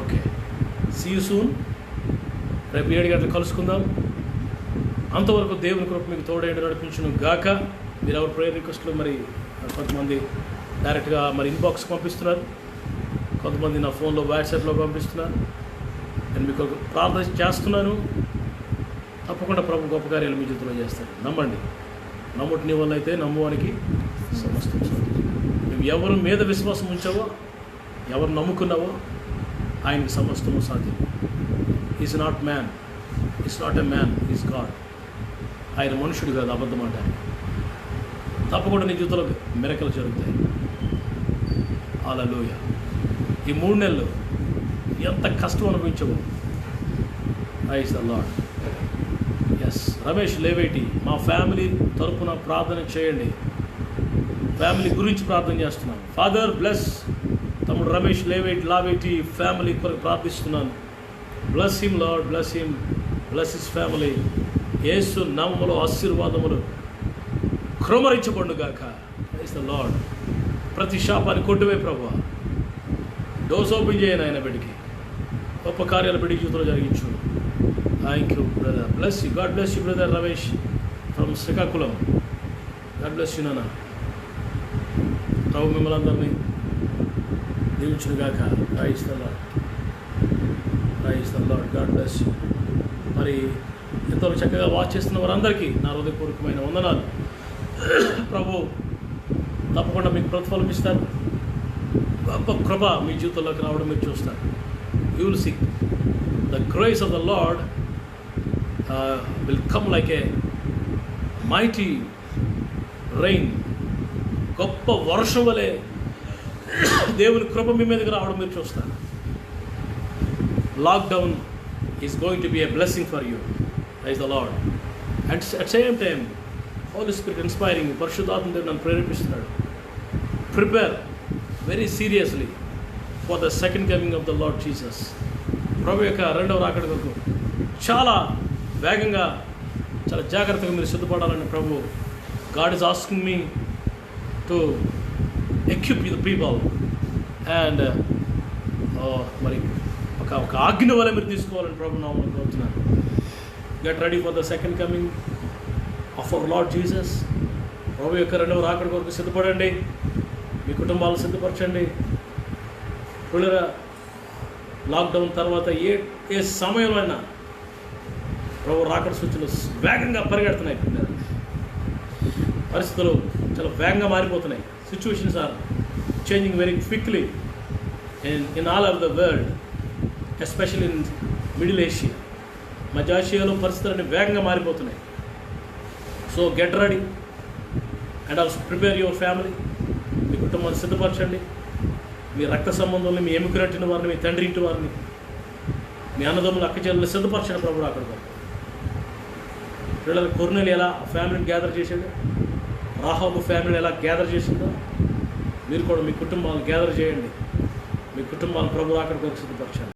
Okay. See you soon. రేపు 7 గంటలకు కలుసుకుందాం. అంతవరకు దేవుని కృప మీకు తోడేండి నడిపించును గాక. మీరు ఎవరు ప్రేయర్ రిక్వెస్ట్లు మరి కొంతమంది డైరెక్ట్గా మరి ఇన్బాక్స్ పంపిస్తున్నారు, కొంతమంది నా ఫోన్లో వాట్సాప్లో పంపిస్తున్నారు. నేను మీకు ప్రార్థన చేస్తున్నాను. తప్పకుండా ప్రభు గొప్ప కార్యాలు మీ జీవితంలో చేస్తాడు. నమ్మండి. నమ్ముటి నీ వల్ల అయితే నమ్మువానికి సమస్తం సాధ్యం. నువ్వు ఎవరు మీద విశ్వాసం ఉంచావో, ఎవరు నమ్ముకున్నావో ఆయనకి సమస్తము సాధ్యం. Is not man, is not a man, is God. ఆయన మనుషుడు కాదు, అబద్ధం అంటారు. తప్పకుండా నీ జీవితంలో మిరకలు జరుగుతాయి. హల్లెలూయా. ఈ 3 నెలలు ఎంత కష్టం అనుభవించావో, praise the Lord. Yes, Ramesh Leveti మా ఫ్యామిలీ తరపున ప్రార్థన చేయండి. ఫ్యామిలీ గురించి ప్రార్థన చేస్తున్నాను. ఫాదర్ బ్లెస్ తమ్ముడు రమేష్ లావేటి ఫ్యామిలీ కొరకు ప్రార్థిస్తున్నాను. Bless him Lord, bless him, bless his family. Yesu నామములో ఆశీర్వాదములు క్రమరించబడుగాక. Praise the lord. ప్రతి శాపాన్ని కొట్టువే ప్రభువా. డోస్ ఓపెన్ చేయను ఆయన బిడ్డకి. గొప్ప కార్యాలు బిడ్డ జీవితంలో జరిగించు. Thank you brother. Bless you. God bless you brother Ramesh from Srikakulam. God bless you నాన్న. ప్రభు మిమ్మల్ని అందరినీ దీవించునుగాక. Praise the Lord, praise the Lord. God bless you. మరి ఎంతో చక్కగా వాచ్ చేస్తున్న వారందరికీ నా హృదయపూర్వకమైన వందనాలు. ప్రభు తప్పకుండా మీకు ప్రతిఫలం ఇస్తారు. గొప్ప కృప మీ జీవితంలోకి రావడం మీరు చూస్తారు. You will see the grace of the Lord will come like a mighty rain. గొప్ప వర్షం వలె దేవుని కృప మీ మీదకి రావడం మీరు చూస్తారు. Lockdown is going to be a blessing for you. Praise the Lord. At same time Holy Spirit inspiring, పరిశుద్ధాత్మ దేవుడు నన్ను ప్రేరేపిస్తున్నాడు. Prepare very seriously for the second coming of the Lord Jesus. ప్రభు యొక్క రెండవ రాకడ కొరకు చాలా వేగంగా, చాలా జాగ్రత్తగా మీరు సిద్ధపడాలని ప్రభు God is asking me to equip the people. And మరి ఒక ఆజ్ఞ వల్ల మీరు తీసుకోవాలని ప్రభు నామములో కోరుతున్నాను. Get ready for the second coming of our Lord Jesus. ప్రభు యొక్క రెండవ రాకడ కొరకు సిద్ధపడండి. మీ కుటుంబాలు సిద్ధపరచండి. పిల్లల లాక్డౌన్ తర్వాత ఏ సమయంలో అయినా ప్రభు రాకడ సూచనలు వేగంగా పరిగెడుతున్నాయి. పరిస్థితులు చాలా వేగంగా మారిపోతున్నాయి. Situations are changing very quickly in all over the world, especially in Middle Asia. మధ్య ఆసియాలో పరిస్థితులన్నీ వేగంగా మారిపోతున్నాయి. So get ready and also prepare your family. మీ కుటుంబాన్ని సిద్ధపరచండి. మీ రక్త సంబంధంలో మీ ఎముకరట్టిన వారిని, మీ తండ్రి ఇంటి వారిని, మీ అన్నదమ్ములు అక్క చెల్లెలు సిద్ధపరచండి. ప్రభు అక్కడ పిల్లల కొర్నేలు ఎలా ఫ్యామిలీని గ్యాదర్ చేశాడు, రాహాబు ఫ్యామిలీని ఎలా గ్యాదర్ చేసిందో మీరు కూడా మీ కుటుంబాలను గ్యాదర్ చేయండి. మీ కుటుంబాలను ప్రభు అక్కడ కొరకు సిద్ధపరచండి.